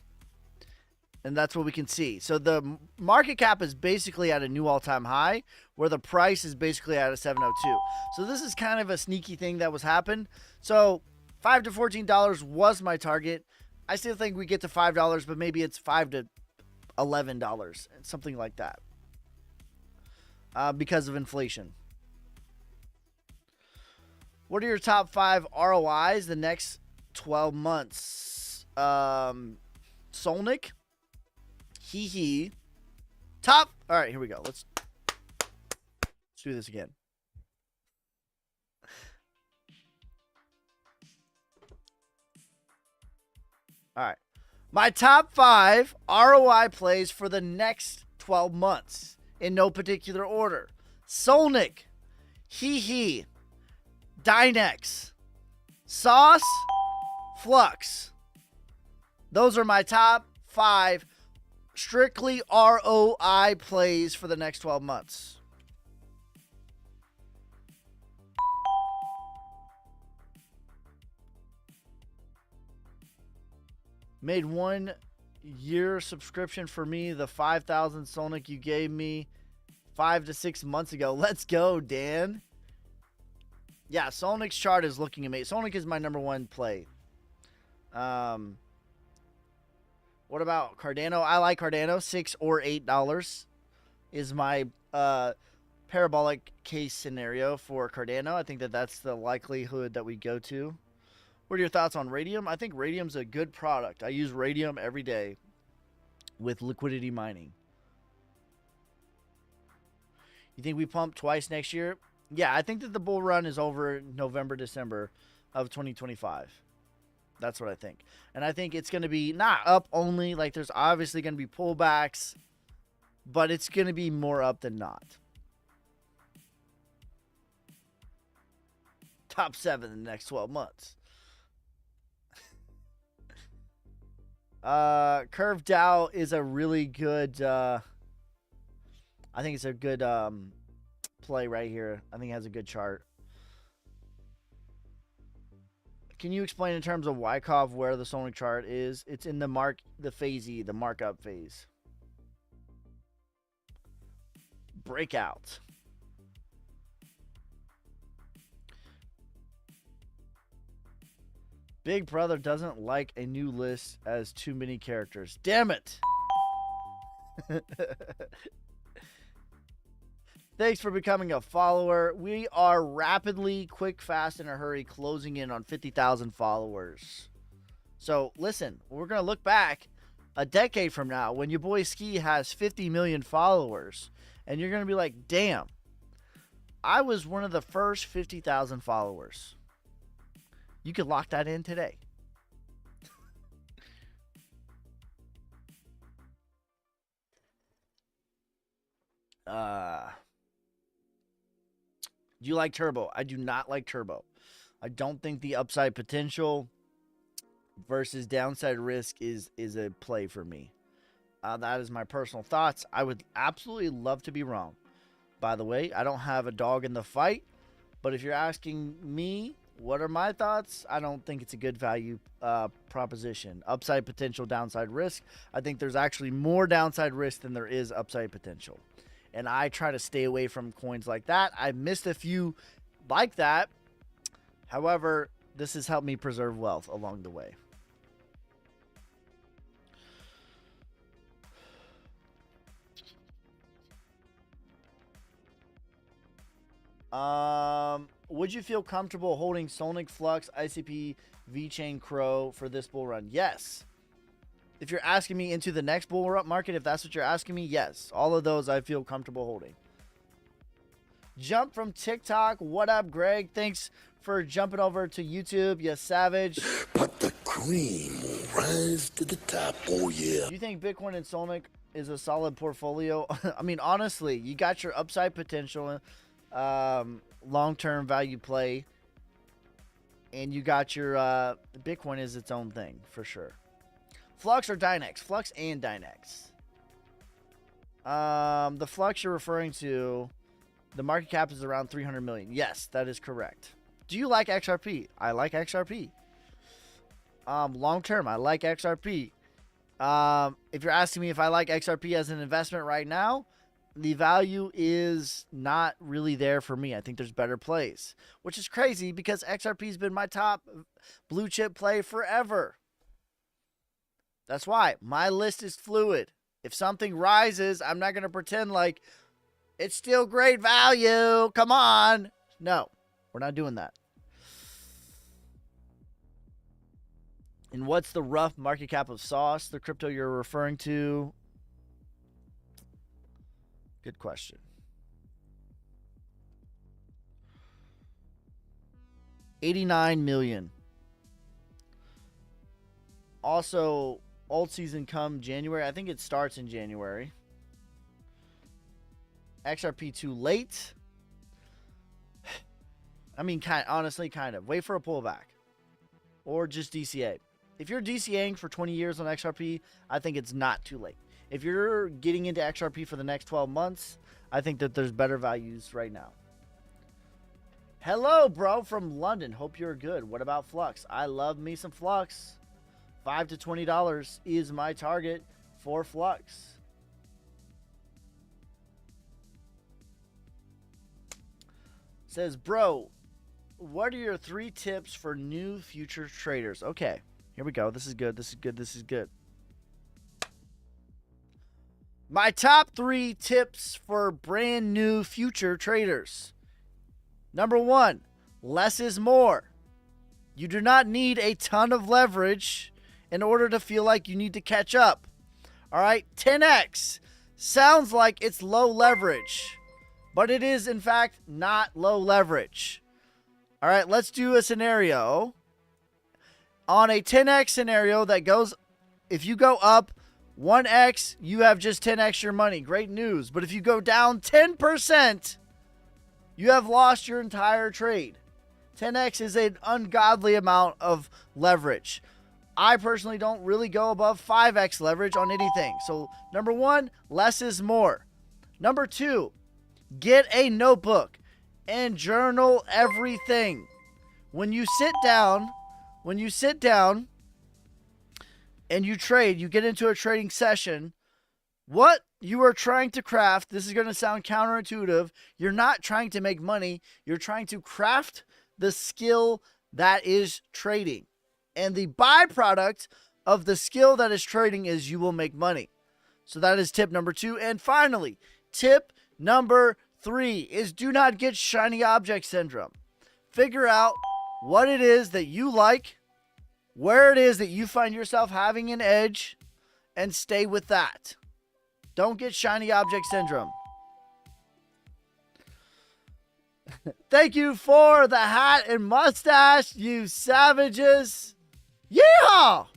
And that's what we can see. So the market cap is basically at a new all-time high, where the price is basically at a 702. So this is kind of a sneaky thing that was happened. So $5 to $14 was my target. I still think we get to $5, but maybe it's $5 to $11, something like that, because of inflation. What are your top 5 ROIs the next 12 months? Solnick. Hee. Top. All right, here we go. Let's do this again. All right. My top 5 ROI plays for the next 12 months in no particular order. Solnick, Hee, Dynex, Sauce, Flux. Those are my top 5 strictly ROI plays for the next 12 months. Made 1 year subscription for me, the 5,000 Solnick you gave me 5 to 6 months ago. Let's go, Dan. Yeah, Solnick's chart is looking amazing. Solnick is my #1 play. What about Cardano? I like Cardano. $6 or $8 is my parabolic case scenario for Cardano. I think that's the likelihood that we go to. What are your thoughts on Radium? I think Radium's a good product. I use Radium every day with liquidity mining. You think we pump twice next year? Yeah, I think that the bull run is over November, December of 2025. That's what I think. And I think it's going to be not up only. Like, there's obviously going to be pullbacks, but it's going to be more up than not. Top 7 in the next 12 months. Curve Dow is a really good, I think it's a good play right here. I think it has a good chart. Can you explain in terms of Wyckoff where the Solnick chart is? It's in the phasey, the markup phase. Breakout. Big Brother doesn't like a new list as too many characters. Damn it. Thanks for becoming a follower. We are rapidly, quick, fast, in a hurry, closing in on 50,000 followers. So, listen, we're going to look back a decade from now when your boy Ski has 50 million followers. And you're going to be like, damn, I was one of the first 50,000 followers. You could lock that in today. Do you like Turbo? I do not like Turbo. I don't think the upside potential versus downside risk is a play for me. That is my personal thoughts. I would absolutely love to be wrong. By the way, I don't have a dog in the fight, but if you're asking me, what are my thoughts? I don't think it's a good value proposition. Upside potential, downside risk. I think there's actually more downside risk than there is upside potential. And I try to stay away from coins like that. I missed a few like that. However, this has helped me preserve wealth along the way. Would you feel comfortable holding Sonic, Flux, ICP, VeChain, Crow for this bull run? Yes. If you're asking me into the next bull run market, if that's what you're asking me, yes. All of those I feel comfortable holding. Jump from TikTok. What up, Greg? Thanks for jumping over to YouTube, you savage. But the cream will rise to the top, oh yeah. Do you think Bitcoin and Sonic is a solid portfolio? I mean, honestly, you got your upside potential, long-term value play, and you got your Bitcoin is its own thing for sure. Flux or Dynex? Flux and Dynex. The Flux you're referring to, the market cap is around 300 million. Yes, that is correct. Do you like XRP? I like XRP. Long-term, I like XRP. If you're asking me if I like XRP as an investment right now, the value is not really there for me. I think there's better plays, which is crazy because XRP has been my top blue chip play forever. That's why my list is fluid. If something rises, I'm not going to pretend like it's still great value. Come on. No, we're not doing that. And what's the rough market cap of Sauce, the crypto you're referring to? Good question. $89 million. Also, alt season come January. I think it starts in January. XRP too late. I mean, honestly, kind of. Wait for a pullback. Or just DCA. If you're DCAing for 20 years on XRP, I think it's not too late. If you're getting into XRP for the next 12 months, I think that there's better values right now. Hello, bro, from London. Hope you're good. What about Flux? I love me some Flux. $5 to $20 is my target for Flux. Says, bro, what are your 3 tips for new future traders? Okay, here we go. This is good. This is good. This is good. My top 3 tips for brand new future traders. Number 1, less is more. You do not need a ton of leverage in order to feel like you need to catch up. All right, 10x sounds like it's low leverage, but it is in fact not low leverage. All right, let's do a scenario. On a 10x scenario that goes, if you go up 1x, you have just 10x your money. Great news. But if you go down 10%, you have lost your entire trade. 10x is an ungodly amount of leverage. I personally don't really go above 5x leverage on anything. So, number 1, less is more. Number 2, get a notebook and journal everything. When you sit down and you trade, you get into a trading session, what you are trying to craft, this is going to sound counterintuitive, you're not trying to make money, you're trying to craft the skill that is trading. And the byproduct of the skill that is trading is you will make money. So that is tip number 2. And finally, tip number 3 is do not get shiny object syndrome. Figure out what it is that you like, where it is that you find yourself having an edge, and stay with that. Don't get shiny object syndrome. Thank you for the hat and mustache, you savages. Yeehaw!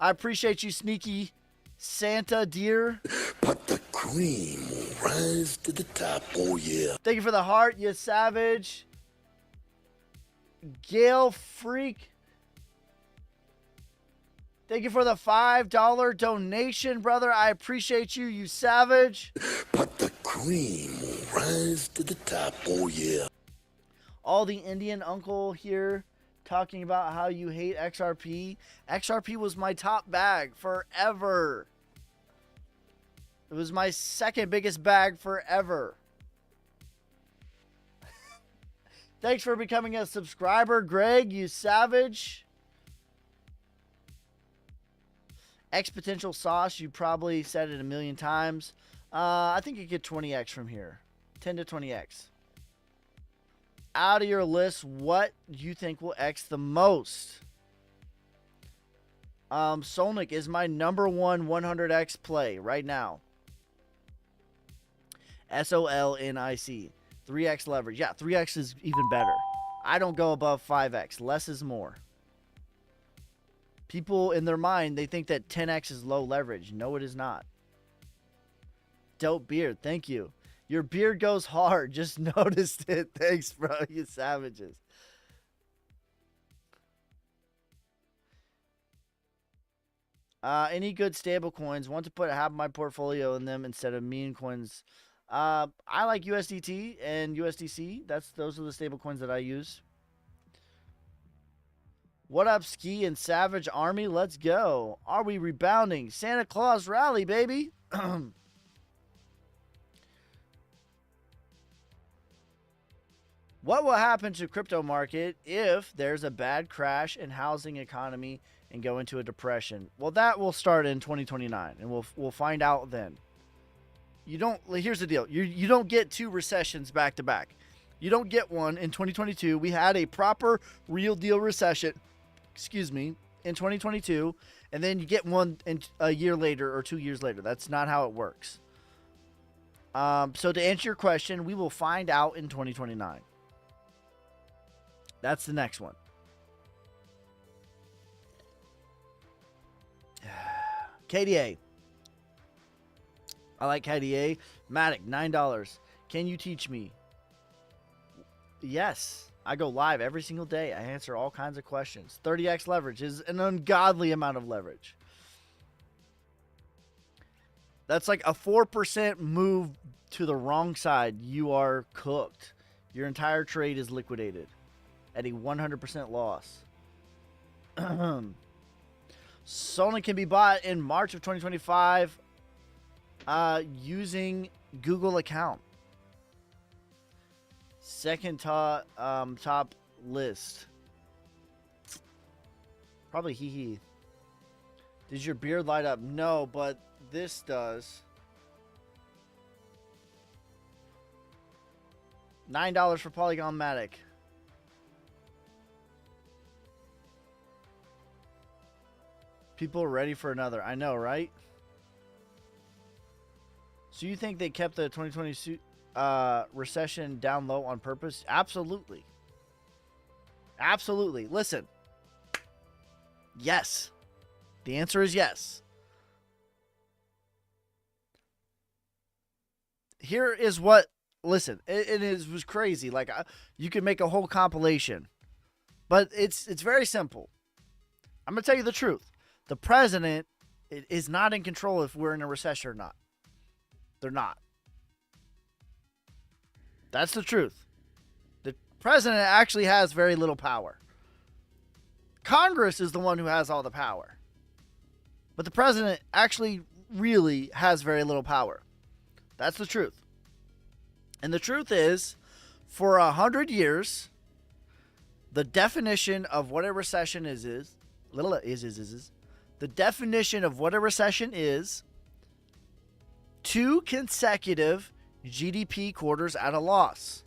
I appreciate you, sneaky Santa deer. But the cream will rise to the top, oh yeah. Thank you for the heart, you savage. Gale Freak. Thank you for the $5 donation, brother. I appreciate you, you savage. But the cream will rise to the top, oh yeah. All the Indian uncle here talking about how you hate XRP. XRP was my top bag forever. It was my second biggest bag forever. Thanks for becoming a subscriber, Greg, you savage. Exponential sauce, you probably said it a million times. I think you get 20x from here. 10 to 20x. Out of your list, what do you think will X the most? Solnic is my number one 100x play right now. SOLNIC. 3x leverage. Yeah, 3x is even better. I don't go above 5x. Less is more. People in their mind, they think that 10x is low leverage. No, it is not. Dope beard. Thank you. Your beard goes hard. Just noticed it. Thanks, bro. You savages. Any good stable coins? Want to put half of my portfolio in them instead of meme coins. I like USDT and USDC. Those are the stable coins that I use. What up, Ski and Savage Army? Let's go. Are we rebounding? Santa Claus rally, baby. What will happen to crypto market if there's a bad crash in housing economy and go into a depression? Well, that will start in 2029, and we'll find out then. Here's the deal. You don't get 2 recessions back to back. You don't get one in 2022. We had a proper real deal recession, in 2022, and then you get one a year later or 2 years later. That's not how it works. So to answer your question, we will find out in 2029. That's the next one. KDA. I like KDA. Matic, $9. Can you teach me? Yes. I go live every single day. I answer all kinds of questions. 30x leverage is an ungodly amount of leverage. That's like a 4% move to the wrong side. You are cooked. Your entire trade is liquidated at a 100% loss. Solana can be bought in March of 2025 using Google account. Second top list. Probably hee. Does your beard light up? No, but this does. $9 for Polygon Matic. People are ready for another. I know, right? So you think they kept the 2020 recession down low on purpose? Absolutely. Absolutely. Listen. Yes. The answer is yes. Here is what... Listen, it was crazy. Like, you could make a whole compilation. But it's very simple. I'm going to tell you the truth. The president is not in control if we're in a recession or not. They're not. That's the truth. The president actually has very little power. Congress is the one who has all the power. But the president actually really has very little power. That's the truth. And the truth is, for 100 years, the definition of what a recession is The definition of what a recession is 2 consecutive GDP quarters at a loss.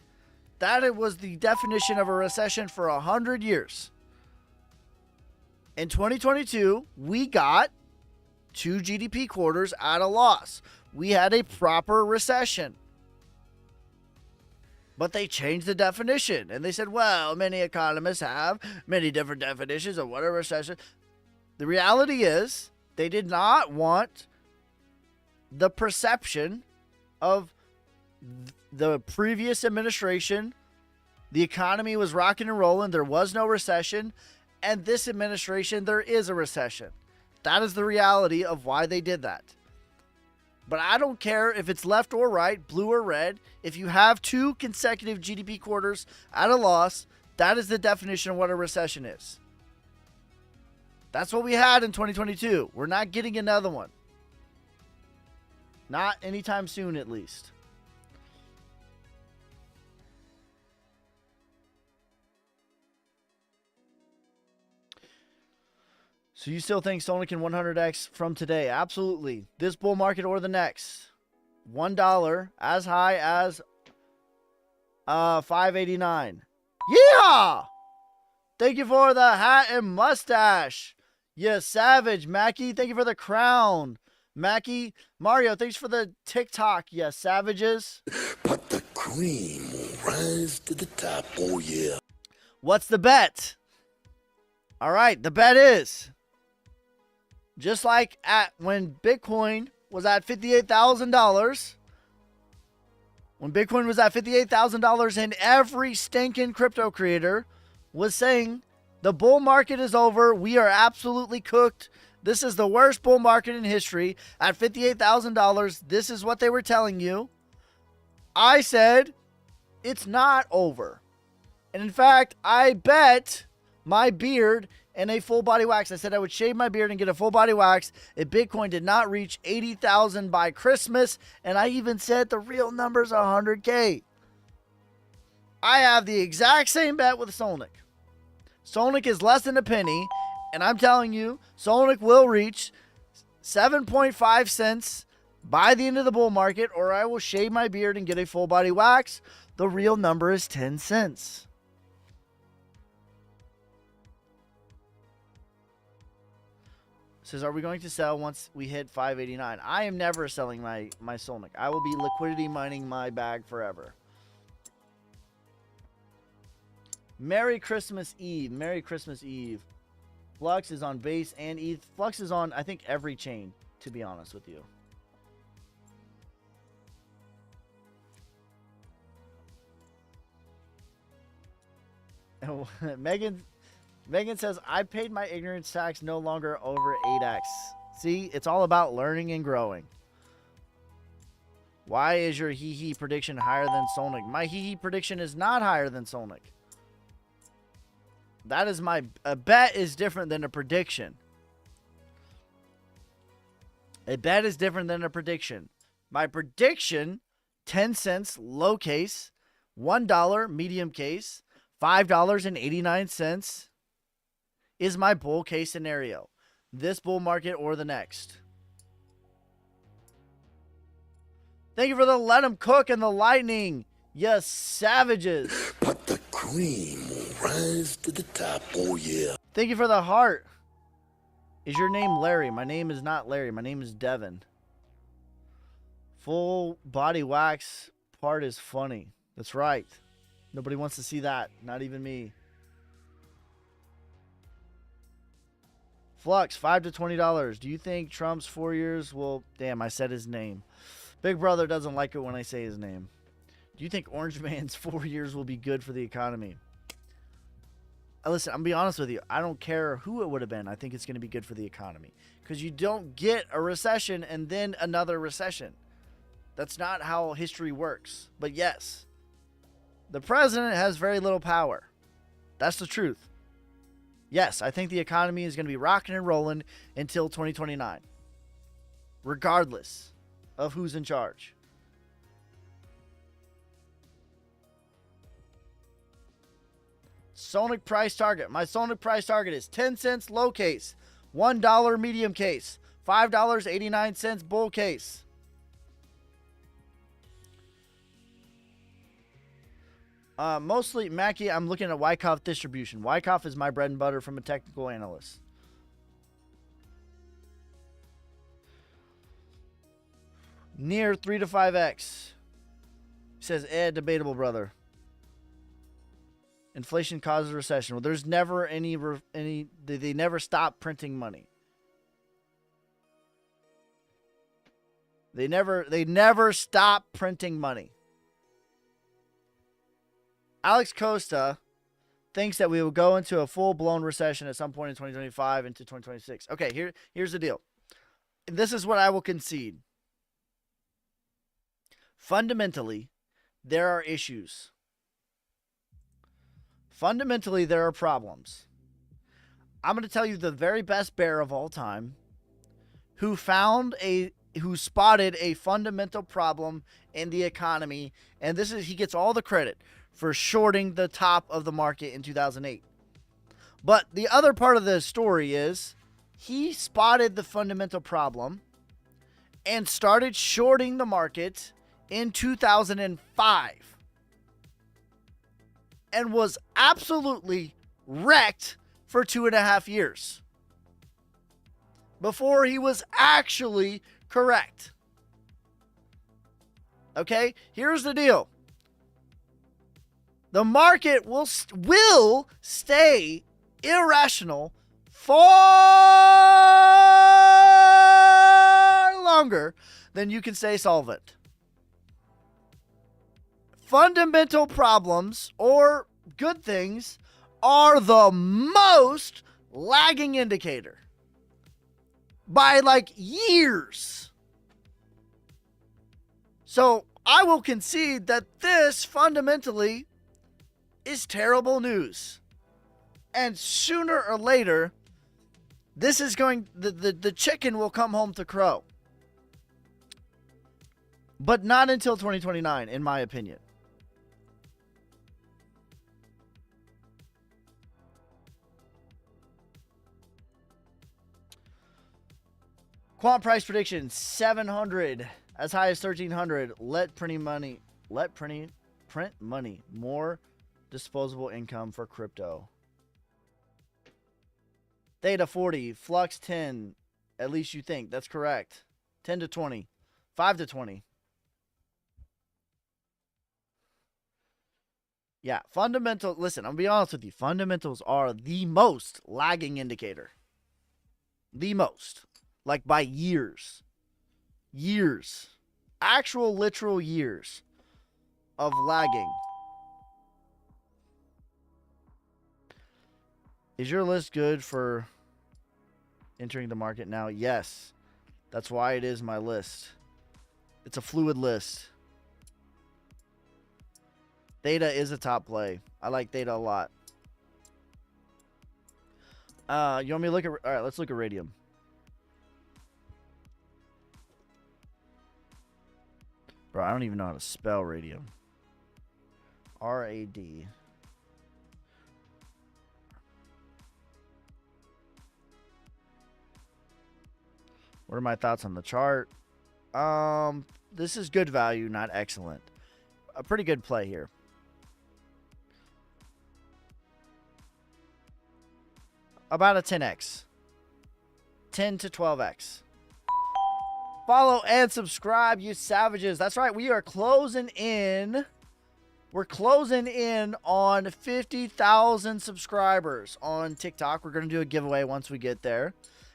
That was the definition of a recession for 100 years. In 2022, we got 2 GDP quarters at a loss. We had a proper recession. But they changed the definition. And they said, well, many economists have many different definitions of what a recession. The reality is they did not want the perception of the previous administration. The economy was rocking and rolling. There was no recession. And this administration, there is a recession. That is the reality of why they did that. But I don't care if it's left or right, blue or red. If you have 2 consecutive GDP quarters at a loss, that is the definition of what a recession is. That's what we had in 2022. We're not getting another one. Not anytime soon, at least. So you still think Sonic can 100x from today? Absolutely. This bull market or the next. $1 as high as $5.89. Yeah! Thank you for the hat and mustache. You savage, Mackie. Thank you for the crown. Mackie. Mario, thanks for the TikTok, you savages. But the cream will rise to the top, oh yeah. What's the bet? All right, the bet is... just like when Bitcoin was at $58,000, when Bitcoin was at $58,000 and every stinking crypto creator was saying the bull market is over, we are absolutely cooked, this is the worst bull market in history, at $58,000, this is what they were telling you. I said, it's not over. And in fact, I bet my beard and a full body wax. I said I would shave my beard and get a full body wax if Bitcoin did not reach 80,000 by Christmas. And I even said the real number's 100K. I have the exact same bet with Solnick. Solnick is less than a penny. And I'm telling you, Solnick will reach 7.5 cents by the end of the bull market, or I will shave my beard and get a full body wax. The real number is 10 cents. Says, are we going to sell once we hit 589? I am never selling my Solnick. I will be liquidity mining my bag forever. Merry Christmas Eve. Merry Christmas Eve. Flux is on base and ETH. Flux is on, I think, every chain, to be honest with you. Megan says, I paid my ignorance tax, no longer over 8x. See, it's all about learning and growing. Why is your hee-hee prediction higher than Solnick? My hee-hee prediction is not higher than Solnick. That is a bet is different than a prediction. A bet is different than a prediction. My prediction, 10 cents low case, $1 medium case, $5.89 is my bull case scenario. This bull market or the next. Thank you for the let 'em cook and the lightning. You savages. But the cream will rise to the top, oh yeah. Thank you for the heart. Is your name Larry? My name is not Larry. My name is Devin. Full body wax part is funny. That's right. Nobody wants to see that. Not even me. Flux, $5 to $20. Do you think Trump's 4 years will... Damn, I said his name. Big Brother doesn't like it when I say his name. Do you think Orange Man's 4 years will be good for the economy? Listen, I'm going to be honest with you. I don't care who it would have been. I think it's going to be good for the economy. Because you don't get a recession and then another recession. That's not how history works. But yes, the president has very little power. That's the truth. Yes, I think the economy is going to be rocking and rolling until 2029. Regardless of who's in charge. Sonic price target. My Sonic price target is 10 cents low case, $1 medium case, $5.89 bull case. Mostly, Mackie, I'm looking at Wyckoff distribution. Wyckoff is my bread and butter from a technical analyst. Near 3 to 5x. Says, debatable, brother. Inflation causes recession. Well, there's never any they never stop printing money. They never stop printing money. Alex Costa thinks that we will go into a full-blown recession at some point in 2025 into 2026. Okay, here's the deal. This is what I will concede. Fundamentally, there are issues. Fundamentally, there are problems. I'm going to tell you the very best bear of all time who spotted a fundamental problem in the economy, and he gets all the credit for shorting the top of the market in 2008. But the other part of the story is he spotted the fundamental problem and started shorting the market in 2005 and was absolutely wrecked for 2.5 years before he was actually correct. Okay, here's the deal. The market will stay irrational far longer than you can stay solvent. Fundamental problems or good things are the most lagging indicator by like years. So I will concede that this fundamentally is terrible news. And sooner or later, this is the chicken will come home to crow. But not until 2029, in my opinion. Quant price prediction 700 as high as 1300. Print money. More disposable income for crypto. Theta 40, Flux 10. At least you think that's correct. 10 to 20, 5 to 20. Yeah, listen, I'm gonna be honest with you. Fundamentals are the most lagging indicator. The most. Like by years. Years. Actual literal years of lagging. Is your list good for entering the market now? Yes. That's why it is my list. It's a fluid list. Theta is a top play. I like Theta a lot. You want me to look at... All right, let's look at Radium. Bro, I don't even know how to spell Radium. R-A-D. What are my thoughts on the chart? This is good value, not excellent. A pretty good play here. About a 10x. 10 to 12x. Follow and subscribe, you savages. That's right, we are closing in. We're closing in on 50,000 subscribers on TikTok. We're going to do a giveaway once we get there.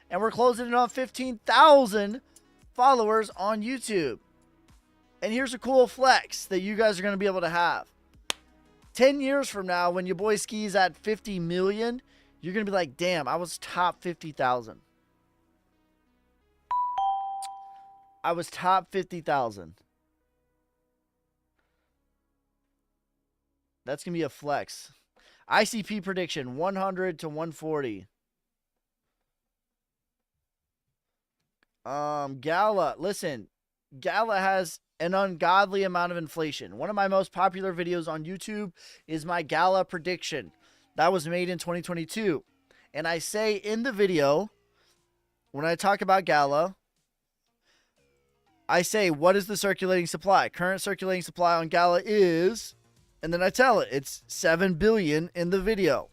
And we're closing in on 15,000 followers on YouTube. And here's a cool flex that you guys are going to be able to have. 10 years from now, when your boy skis at 50 million, you're going to be like, damn, I was top 50,000. I was top 50,000. That's going to be a flex. ICP prediction, 100 to 140. Gala, listen, Gala has an ungodly amount of inflation. One of my most popular videos on YouTube is my Gala prediction. That was made in 2022. And I say in the video, when I talk about Gala, I say, what is the circulating supply? Current circulating supply on Gala is, and then I tell it, it's 7 billion in the video.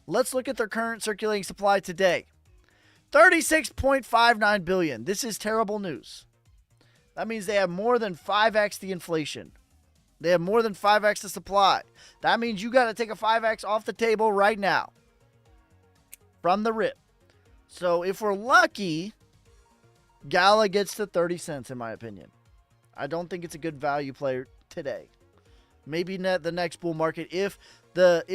Let's look at their current circulating supply today. 36.59 billion. This is terrible news. That means they have more than 5x the inflation. They have more than 5x the supply. That means you got to take a 5x off the table right now. From the rip. So if we're lucky, Gala gets to 30 cents in my opinion. I don't think it's a good value play today. Maybe the next bull market if the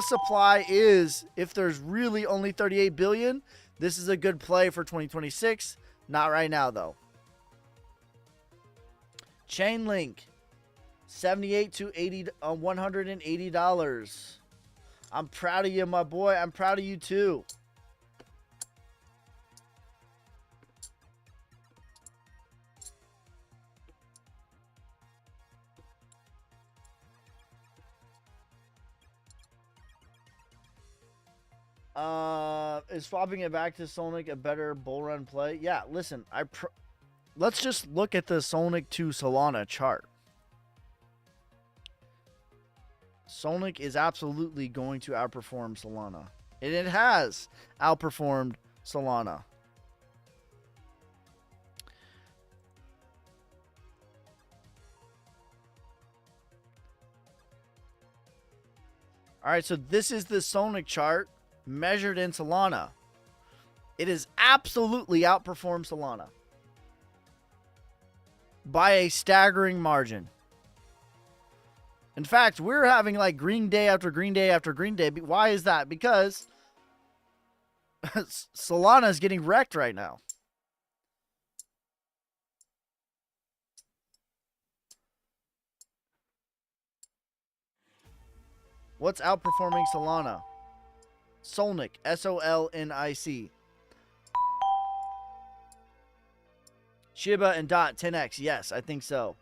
supply is, if there's really only 38 billion, this is a good play for 2026. Not right now though. Chainlink 78 to 80 $180. I'm proud of you, my boy. I'm proud of you too. Is swapping it back to Solnic a better bull run play? Yeah, listen, let's just look at the Solnic to Solana chart. Solnic is absolutely going to outperform Solana. And it has outperformed Solana. All right, so this is the Solnic chart measured in Solana. It has absolutely outperformed Solana by a staggering margin. In fact, we're having like green day after green day after green day. Why is that? Because Solana is getting wrecked right now. What's outperforming Solana? Solnic. S-O-L-N-I-C. Shiba and DOT 10x. Yes, I think so.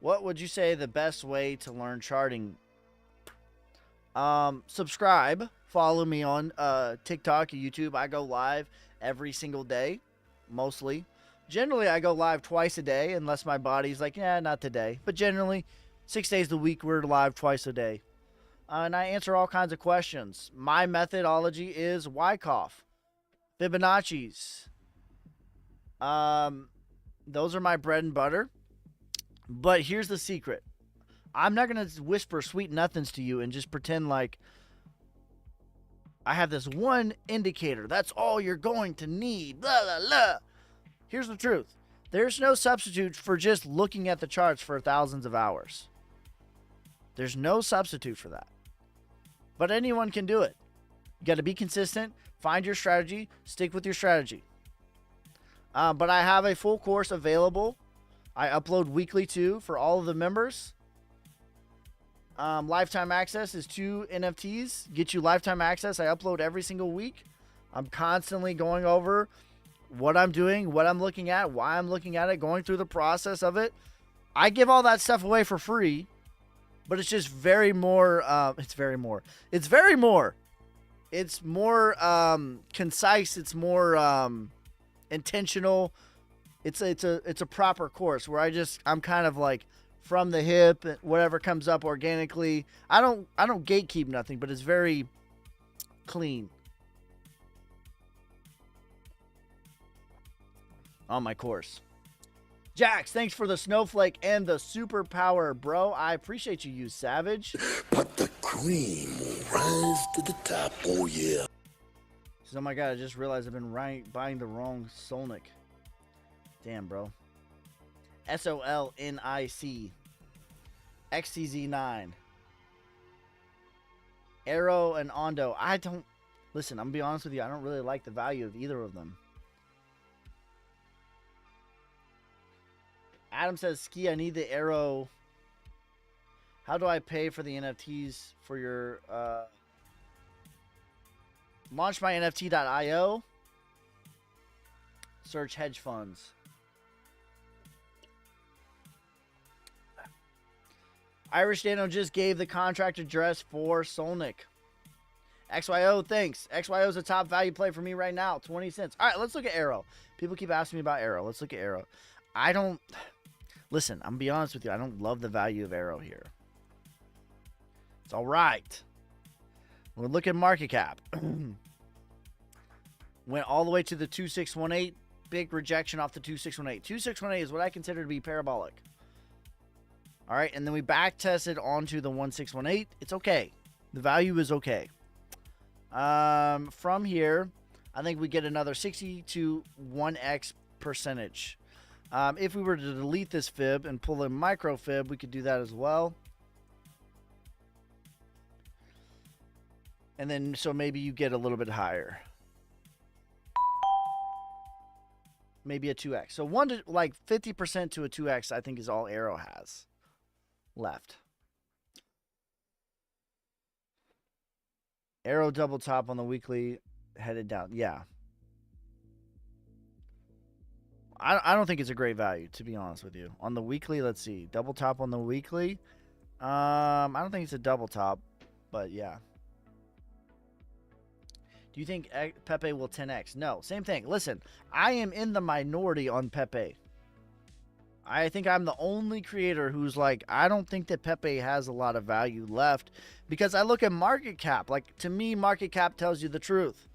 What would you say the best way to learn charting? Subscribe. Follow me on TikTok, YouTube. I go live every single day, mostly. Generally, I go live twice a day, unless my body's like, yeah, not today. But generally, 6 days a week, we're live twice a day. And I answer all kinds of questions. My methodology is Wyckoff, Fibonacci's. Those are my bread and butter. But here's the secret. I'm not going to whisper sweet nothings to you and just pretend like I have this one indicator. That's all you're going to need. Blah, blah, blah. Here's the truth. There's no substitute for just looking at the charts for thousands of hours. There's no substitute for that. But anyone can do it. You got to be consistent. Find your strategy. Stick with your strategy. But I have a full course available. I upload weekly too for all of the members. Lifetime access is 2 NFTs. Get you lifetime access. I upload every single week. I'm constantly going over what I'm doing, what I'm looking at, why I'm looking at it, going through the process of it. I give all that stuff away for free, but it's just very more. It's more concise. It's more intentional. It's a proper course where I'm kind of like from the hip, whatever comes up organically. I don't gatekeep nothing, but it's very clean on my course. Jax, thanks for the snowflake and the superpower, bro. I appreciate you savage. But the cream will rise to the top, oh yeah. Says, oh my god, I just realized I've been buying the wrong Solnic. Damn, bro. SOLNIC. XTZ9. Arrow and Ondo. Listen, I'm going to be honest with you. I don't really like the value of either of them. Adam says, Ski, I need the Arrow. How do I pay for the NFTs for your... launch my NFT.io. Search hedge funds. Irish Dano just gave the contract address for Solnick. XYO, thanks. XYO is a top value play for me right now. 20 cents. All right, let's look at Arrow. People keep asking me about Arrow. Let's look at Arrow. I don't... Listen, I'm going to be honest with you. I don't love the value of Arrow here. It's all right. We'll look at market cap. Went all the way to the 2618. Big rejection off the 2618. 2618 is what I consider to be parabolic. All right, and then we back tested onto the 1618. It's okay. The value is okay. From here, I think we get another 60 to 1x percentage. If we were to delete this fib and pull a micro fib, we could do that as well. And then, so maybe you get a little bit higher. Maybe a 2x. So 50% to a 2x, I think, is all Arrow has left. Arrow double top on the weekly, headed down. Yeah. I don't think it's a great value, to be honest with you. On the weekly, let's see. Double top on the weekly. I don't think it's a double top, but yeah. Do you think Pepe will 10x? No, same thing. Listen, I am in the minority on Pepe. I think I'm the only creator who's like, I don't think that Pepe has a lot of value left, because I look at market cap. Like, to me, market cap tells you the truth.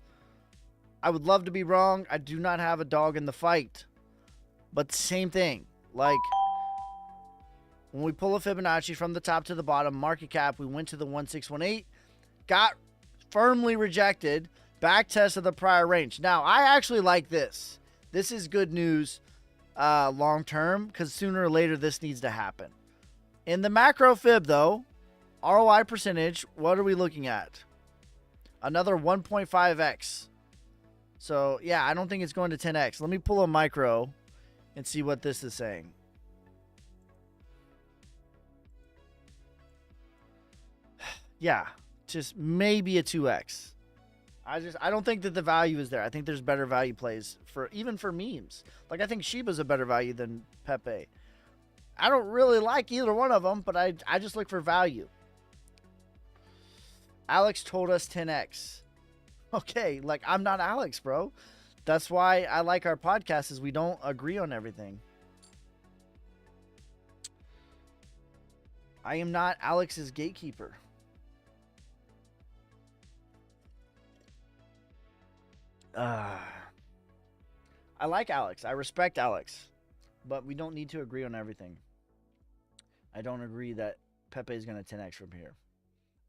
I would love to be wrong. I do not have a dog in the fight. But same thing. Like, when we pull a Fibonacci from the top to the bottom, market cap, we went to the 1618, got firmly rejected, back test of the prior range. Now, I actually like this. This is good news long term, because sooner or later this needs to happen. In the macro fib, though, ROI percentage, what are we looking at? Another 1.5x. So, yeah, I don't think it's going to 10x. Let me pull a micro and see what this is saying. Yeah, just maybe a 2x. I don't think that the value is there. I think there's better value plays even for memes. Like, I think Shiba's a better value than Pepe. I don't really like either one of them, but I just look for value. Alex told us 10x. Okay, like, I'm not Alex, bro. That's why I like our podcast, is we don't agree on everything. I am not Alex's gatekeeper. I like Alex. I respect Alex. But we don't need to agree on everything. I don't agree that Pepe is going to 10x from here.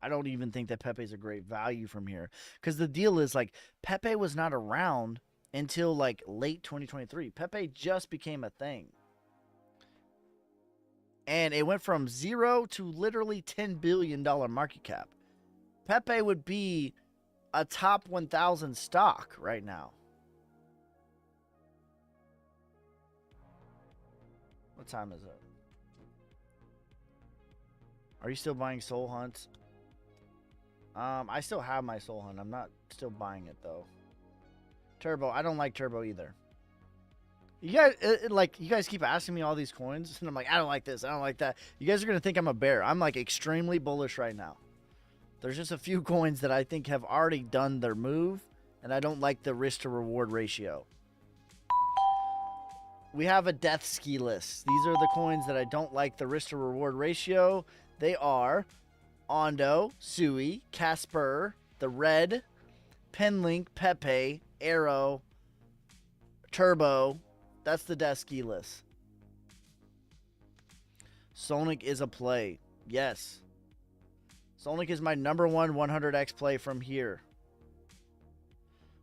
I don't even think that Pepe is a great value from here. Because the deal is, like, Pepe was not around until, like, late 2023. Pepe just became a thing. And it went from 0 to literally $10 billion market cap. Pepe would be a top 1,000 stock right now. What time is it? Are you still buying Soul Hunt? I still have my Soul Hunt. I'm not still buying it, though. Turbo. I don't like Turbo either. You guys, you guys keep asking me all these coins, and I'm like, I don't like this. I don't like that. You guys are going to think I'm a bear. I'm, like, extremely bullish right now. There's just a few coins that I think have already done their move, and I don't like the risk to reward ratio. We have a death ski list. These are the coins that I don't like the risk to reward ratio. They are Ondo, Sui, Casper, the Red, Penlink, Pepe, Arrow, Turbo. That's the death ski list. Sonic is a play. Yes. Sonic is my number one 100x play from here.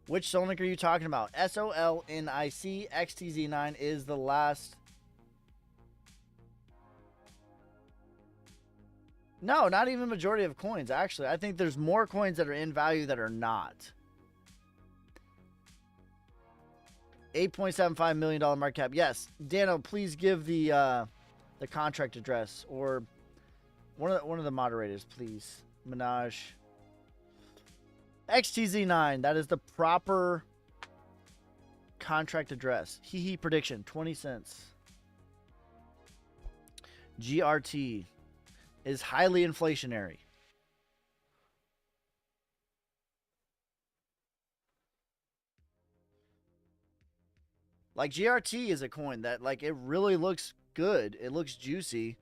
Which Sonic are you talking about? SOLNIC XTZ9 is the last. No, not even majority of coins, actually. I think there's more coins that are in value that are not. $8.75 million market cap. Yes. Dano, please give the contract address, or one of the moderators, please. Minaj. XTZ9, that is the proper contract address. Hee hee prediction, 20 cents. GRT is highly inflationary. Like GRT is a coin that like it really looks good. It looks juicy.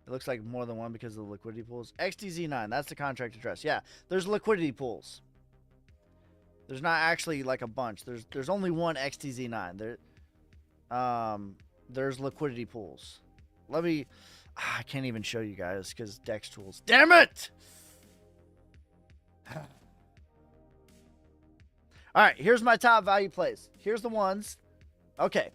It looks like more than one because of the liquidity pools. XTZ9, that's the contract address. Yeah, there's liquidity pools. There's not actually like a bunch. There's only one XTZ9. There's liquidity pools. Let me I can't even show you guys because Dex tools. Damn it! Alright, here's my top value plays. Here's the ones. Okay.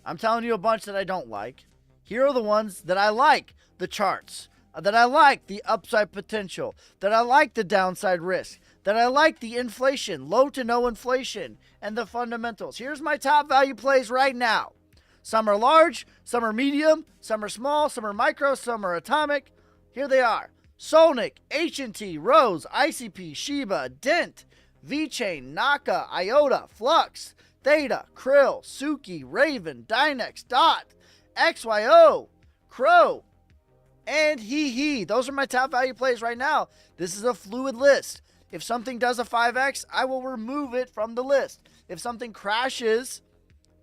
I'm telling you a bunch that I don't like. Here are the ones that I like. The charts. That I like the upside potential. That I like the downside risk. That I like the inflation. Low to no inflation. And the fundamentals. Here's my top value plays right now. Some are large. Some are medium. Some are small. Some are micro. Some are atomic. Here they are. Solnic, H&T, Rose, ICP, Shiba, Dent, VeChain, Naka, IOTA, Flux, Theta, Krill, Suki, Raven, Dynex, Dot, XYO, Crow, and Hee. Those are my top value plays right now. This is a fluid list. If something does a 5x, I will remove it from the list. If something crashes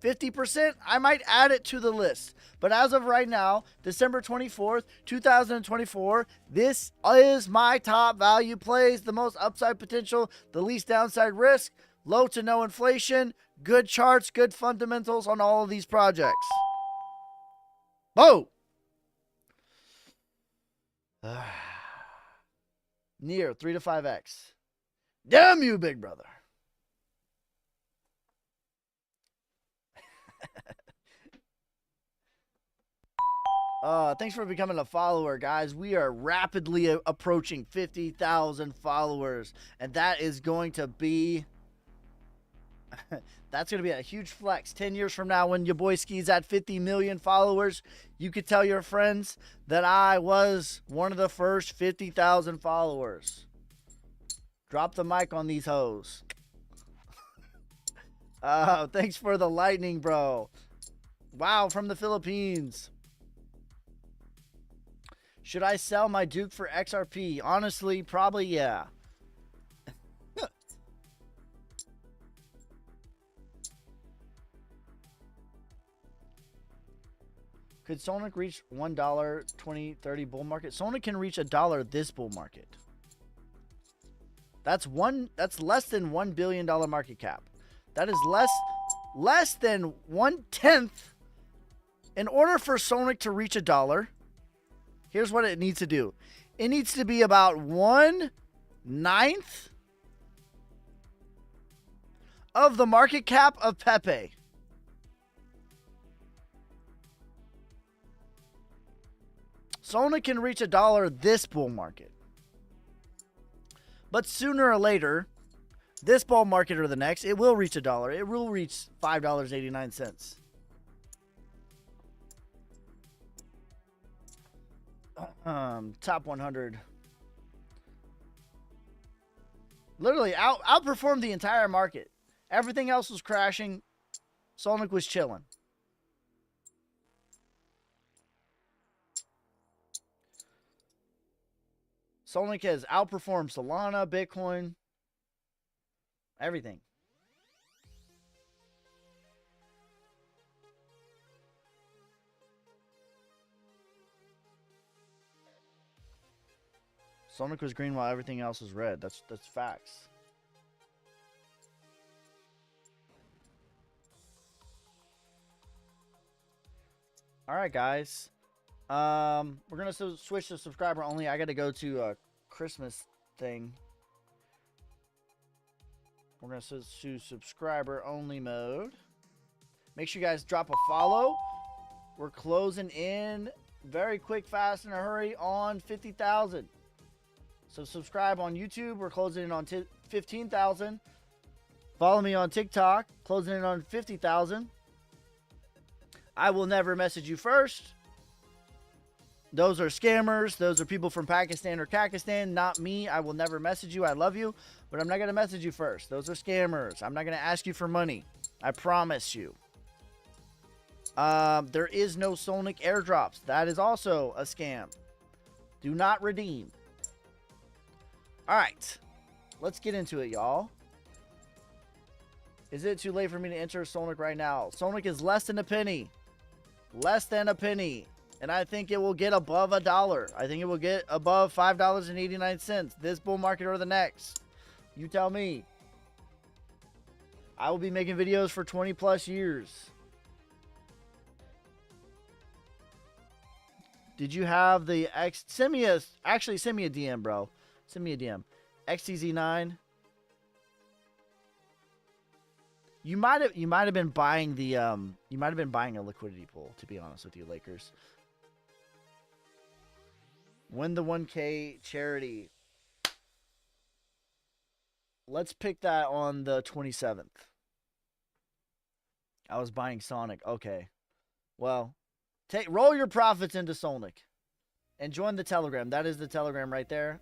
50%, I might add it to the list. But as of right now, December 24th, 2024, this is my top value plays, the most upside potential, the least downside risk, low to no inflation, good charts, good fundamentals on all of these projects. Whoa! Near 3 to 5x. Damn you, big brother. Thanks for becoming a follower, guys. We are rapidly approaching 50,000 followers, and that is going to be that's going to be a huge flex. 10 years from now, when your boy Ski's at 50 million followers, you could tell your friends that I was one of the first 50,000 followers. Drop the mic on these hoes. Thanks for the lightning, bro. Wow, from the Philippines. Should I sell my Duke for XRP? Honestly, probably yeah. Could Sonic reach $1 2030 bull market? Sonic can reach $1 this bull market. That's less than $1 billion market cap. That is less than 1/10. In order for Sonic to reach $1, here's what it needs to do. It needs to be about 1/9 of the market cap of Pepe. Sonic can reach $1 this bull market. But sooner or later, this bull market or the next, it will reach $1. It will reach $5.89. Top 100. Literally outperformed the entire market. Everything else was crashing. Sonic was chilling. Sonic has outperformed Solana, Bitcoin, everything. Sonic was green while everything else was red. That's facts. All right, guys. We're gonna switch to subscriber only. I gotta go to a Christmas thing. We're gonna switch to subscriber only mode. Make sure you guys drop a follow. We're closing in very quick, fast, in a hurry on 50,000. So subscribe on YouTube. We're closing in on 15,000. Follow me on TikTok. Closing in on 50,000. I will never message you first. Those are scammers. Those are people from Pakistan or Kakistan. Not me. I will never message you. I love you, but I'm not going to message you first. Those are scammers. I'm not going to ask you for money. I promise you. There is no Sonic airdrops. That is also a scam. Do not redeem. All right. Let's get into it, y'all. Is it too late for me to enter Sonic right now? Sonic is less than a penny. Less than a penny. And I think it will get above $1. I think it will get above $5.89 this bull market or the next. You tell me. I will be making videos for 20 plus years. Did you have the X? Send me a DM, bro. Send me a DM. XTZ9. You might have been buying the you might have been buying a liquidity pool, to be honest with you, Lakers. Win the 1K charity. Let's pick that on the 27th. I was buying Sonic. Okay. Well, roll your profits into Sonic. And join the Telegram. That is the Telegram right there.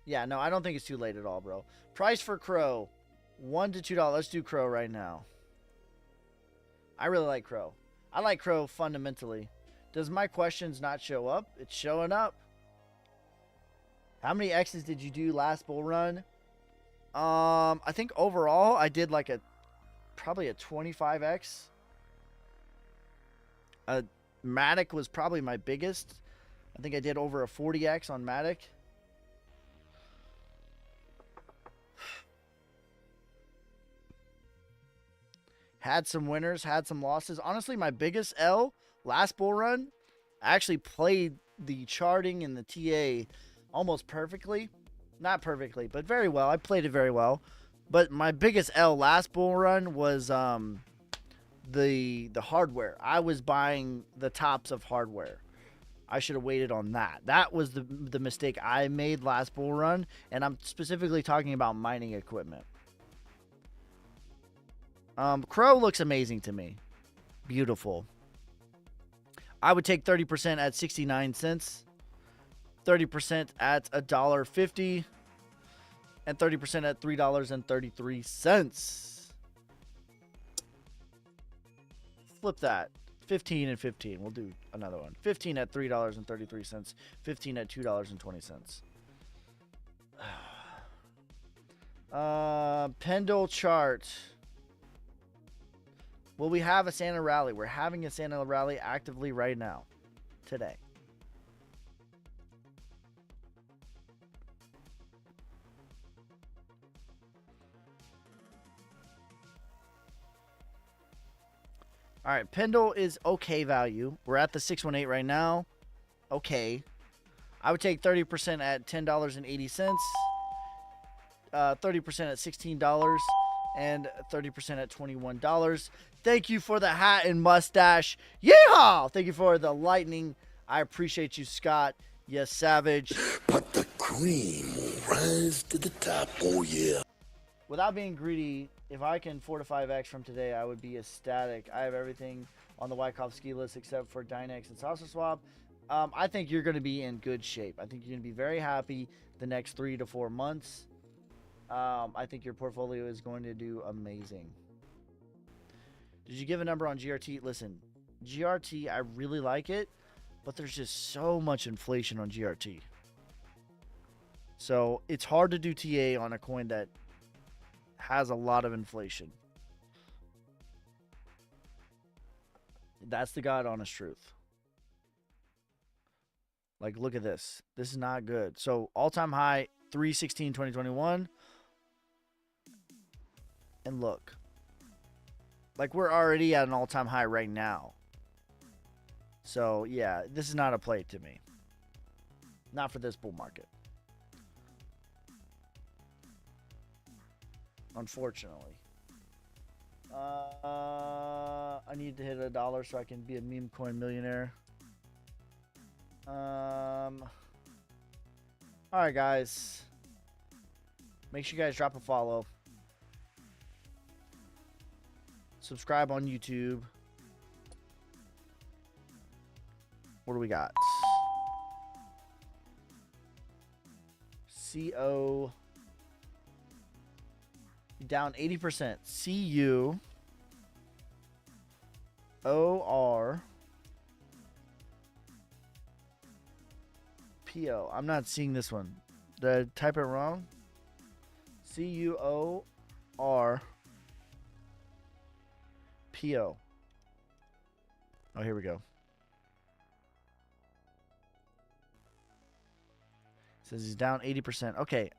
Yeah, no, I don't think it's too late at all, bro. Price for Crow. $1 to $2. Let's do Crow right now. I really like Crow. I like Crow fundamentally. Does my questions not show up? It's showing up. How many X's did you do last bull run? I think overall I did like probably a 25X. Matic was probably my biggest. I think I did over a 40X on Matic. Had some winners, had some losses. Honestly, my biggest L last bull run, I actually played the charting and the TA almost perfectly. Not perfectly, but very well. I played it very well. But my biggest L last bull run was the hardware. I was buying the tops of hardware. I should have waited on that. That was the mistake I made last bull run, and I'm specifically talking about mining equipment. Crow looks amazing to me. Beautiful. I would take 30% at 69 cents, 30% at $1.50, and 30% at $3.33. Flip that. 15 and 15. We'll do another one. 15 at $3.33, 15 at $2.20. Pendle chart. Will we have a Santa rally? We're having a Santa rally actively right now. Today. All right, Pendle is okay value. We're at the 618 right now. Okay. I would take 30% at $10.80, 30% at $16, and 30% at $21. Thank you for the hat and mustache. Yeehaw! Thank you for the lightning. I appreciate you, Scott. Yes, savage. But the cream will rise to the top, oh yeah. Without being greedy, if I can 4 to 5X from today, I would be ecstatic. I have everything on the Wyckoff ski list except for Dynex and Salsa Swap. I think you're going to be in good shape. I think you're going to be very happy the next 3 to 4 months. I think your portfolio is going to do amazing. Did you give a number on GRT? Listen, GRT, I really like it, but there's just so much inflation on GRT. So it's hard to do TA on a coin that has a lot of inflation. That's the God honest truth. Like, look at this. This is not good. So all-time high, 3/16/2021. And look. Like, we're already at an all-time high right now. So, yeah, this is not a play to me. Not for this bull market. Unfortunately. I need to hit $1 so I can be a meme coin millionaire. Alright, guys. Make sure you guys drop a follow. Subscribe on YouTube. What do we got? CO down 80%. CUOR PO. I'm not seeing this one. Did I type it wrong? CUOR PO. Oh, here we go. Says he's down 80%. Okay.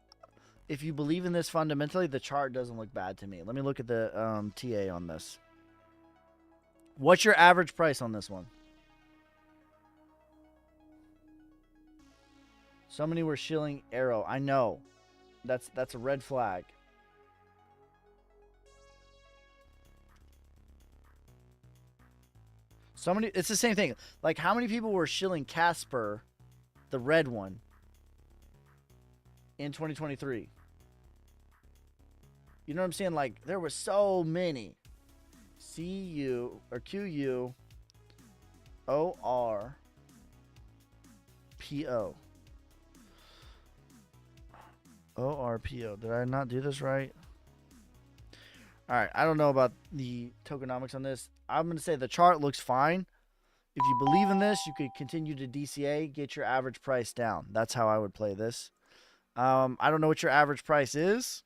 If you believe in this fundamentally, the chart doesn't look bad to me. Let me look at the TA on this. What's your average price on this one? So many were shilling Arrow. I know. That's a red flag. It's the same thing. Like, how many people were shilling Casper, the red one, in 2023? You know what I'm saying? Like, there were so many. QUORPO. ORPO. Did I not do this right? Alright, I don't know about the tokenomics on this. I'm going to say the chart looks fine. If you believe in this, you could continue to DCA, get your average price down. That's how I would play this. I don't know what your average price is,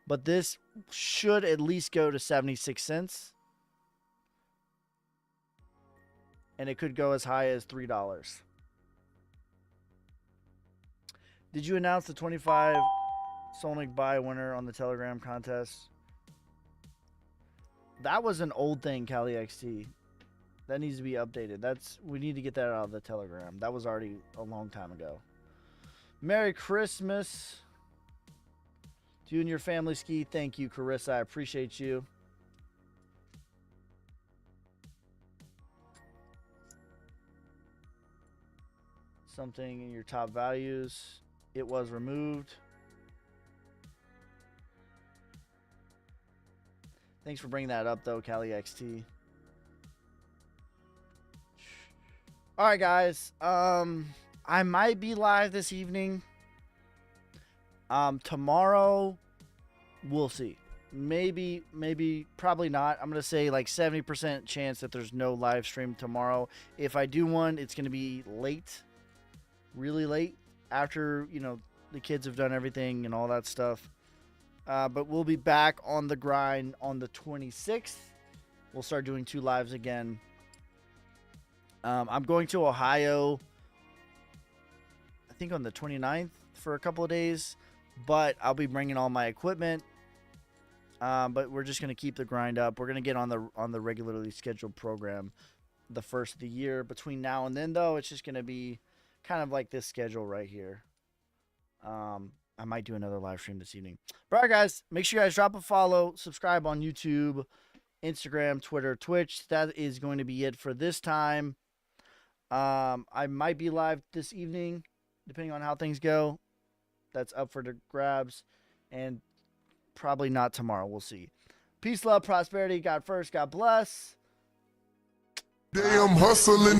but this should at least go to 76 cents. And it could go as high as $3. Did you announce the 25 Solnic buy winner on the Telegram contest? That was an old thing, Cali XT. That needs to be updated. We need to get that out of the Telegram. That was already a long time ago. Merry Christmas to you and your family, Ski. Thank you, Carissa. I appreciate you. Something in your top values. It was removed. Thanks for bringing that up, though, Cali XT. All right, guys. I might be live this evening. Tomorrow, we'll see. Maybe, probably not. I'm going to say like 70% chance that there's no live stream tomorrow. If I do one, it's going to be late. Really late. After, the kids have done everything and all that stuff. But we'll be back on the grind on the 26th. We'll start doing 2 lives again. I'm going to Ohio, I think on the 29th for a couple of days. But I'll be bringing all my equipment. But we're just going to keep the grind up. We're going to get on the regularly scheduled program the first of the year. Between now and then, though, it's just going to be kind of like this schedule right here. I might do another live stream this evening. But all right, guys, make sure you guys drop a follow, subscribe on YouTube, Instagram, Twitter, Twitch. That is going to be it for this time. I might be live this evening, depending on how things go. That's up for the grabs. And probably not tomorrow. We'll see. Peace, love, prosperity. God first. God bless. Damn, hustling.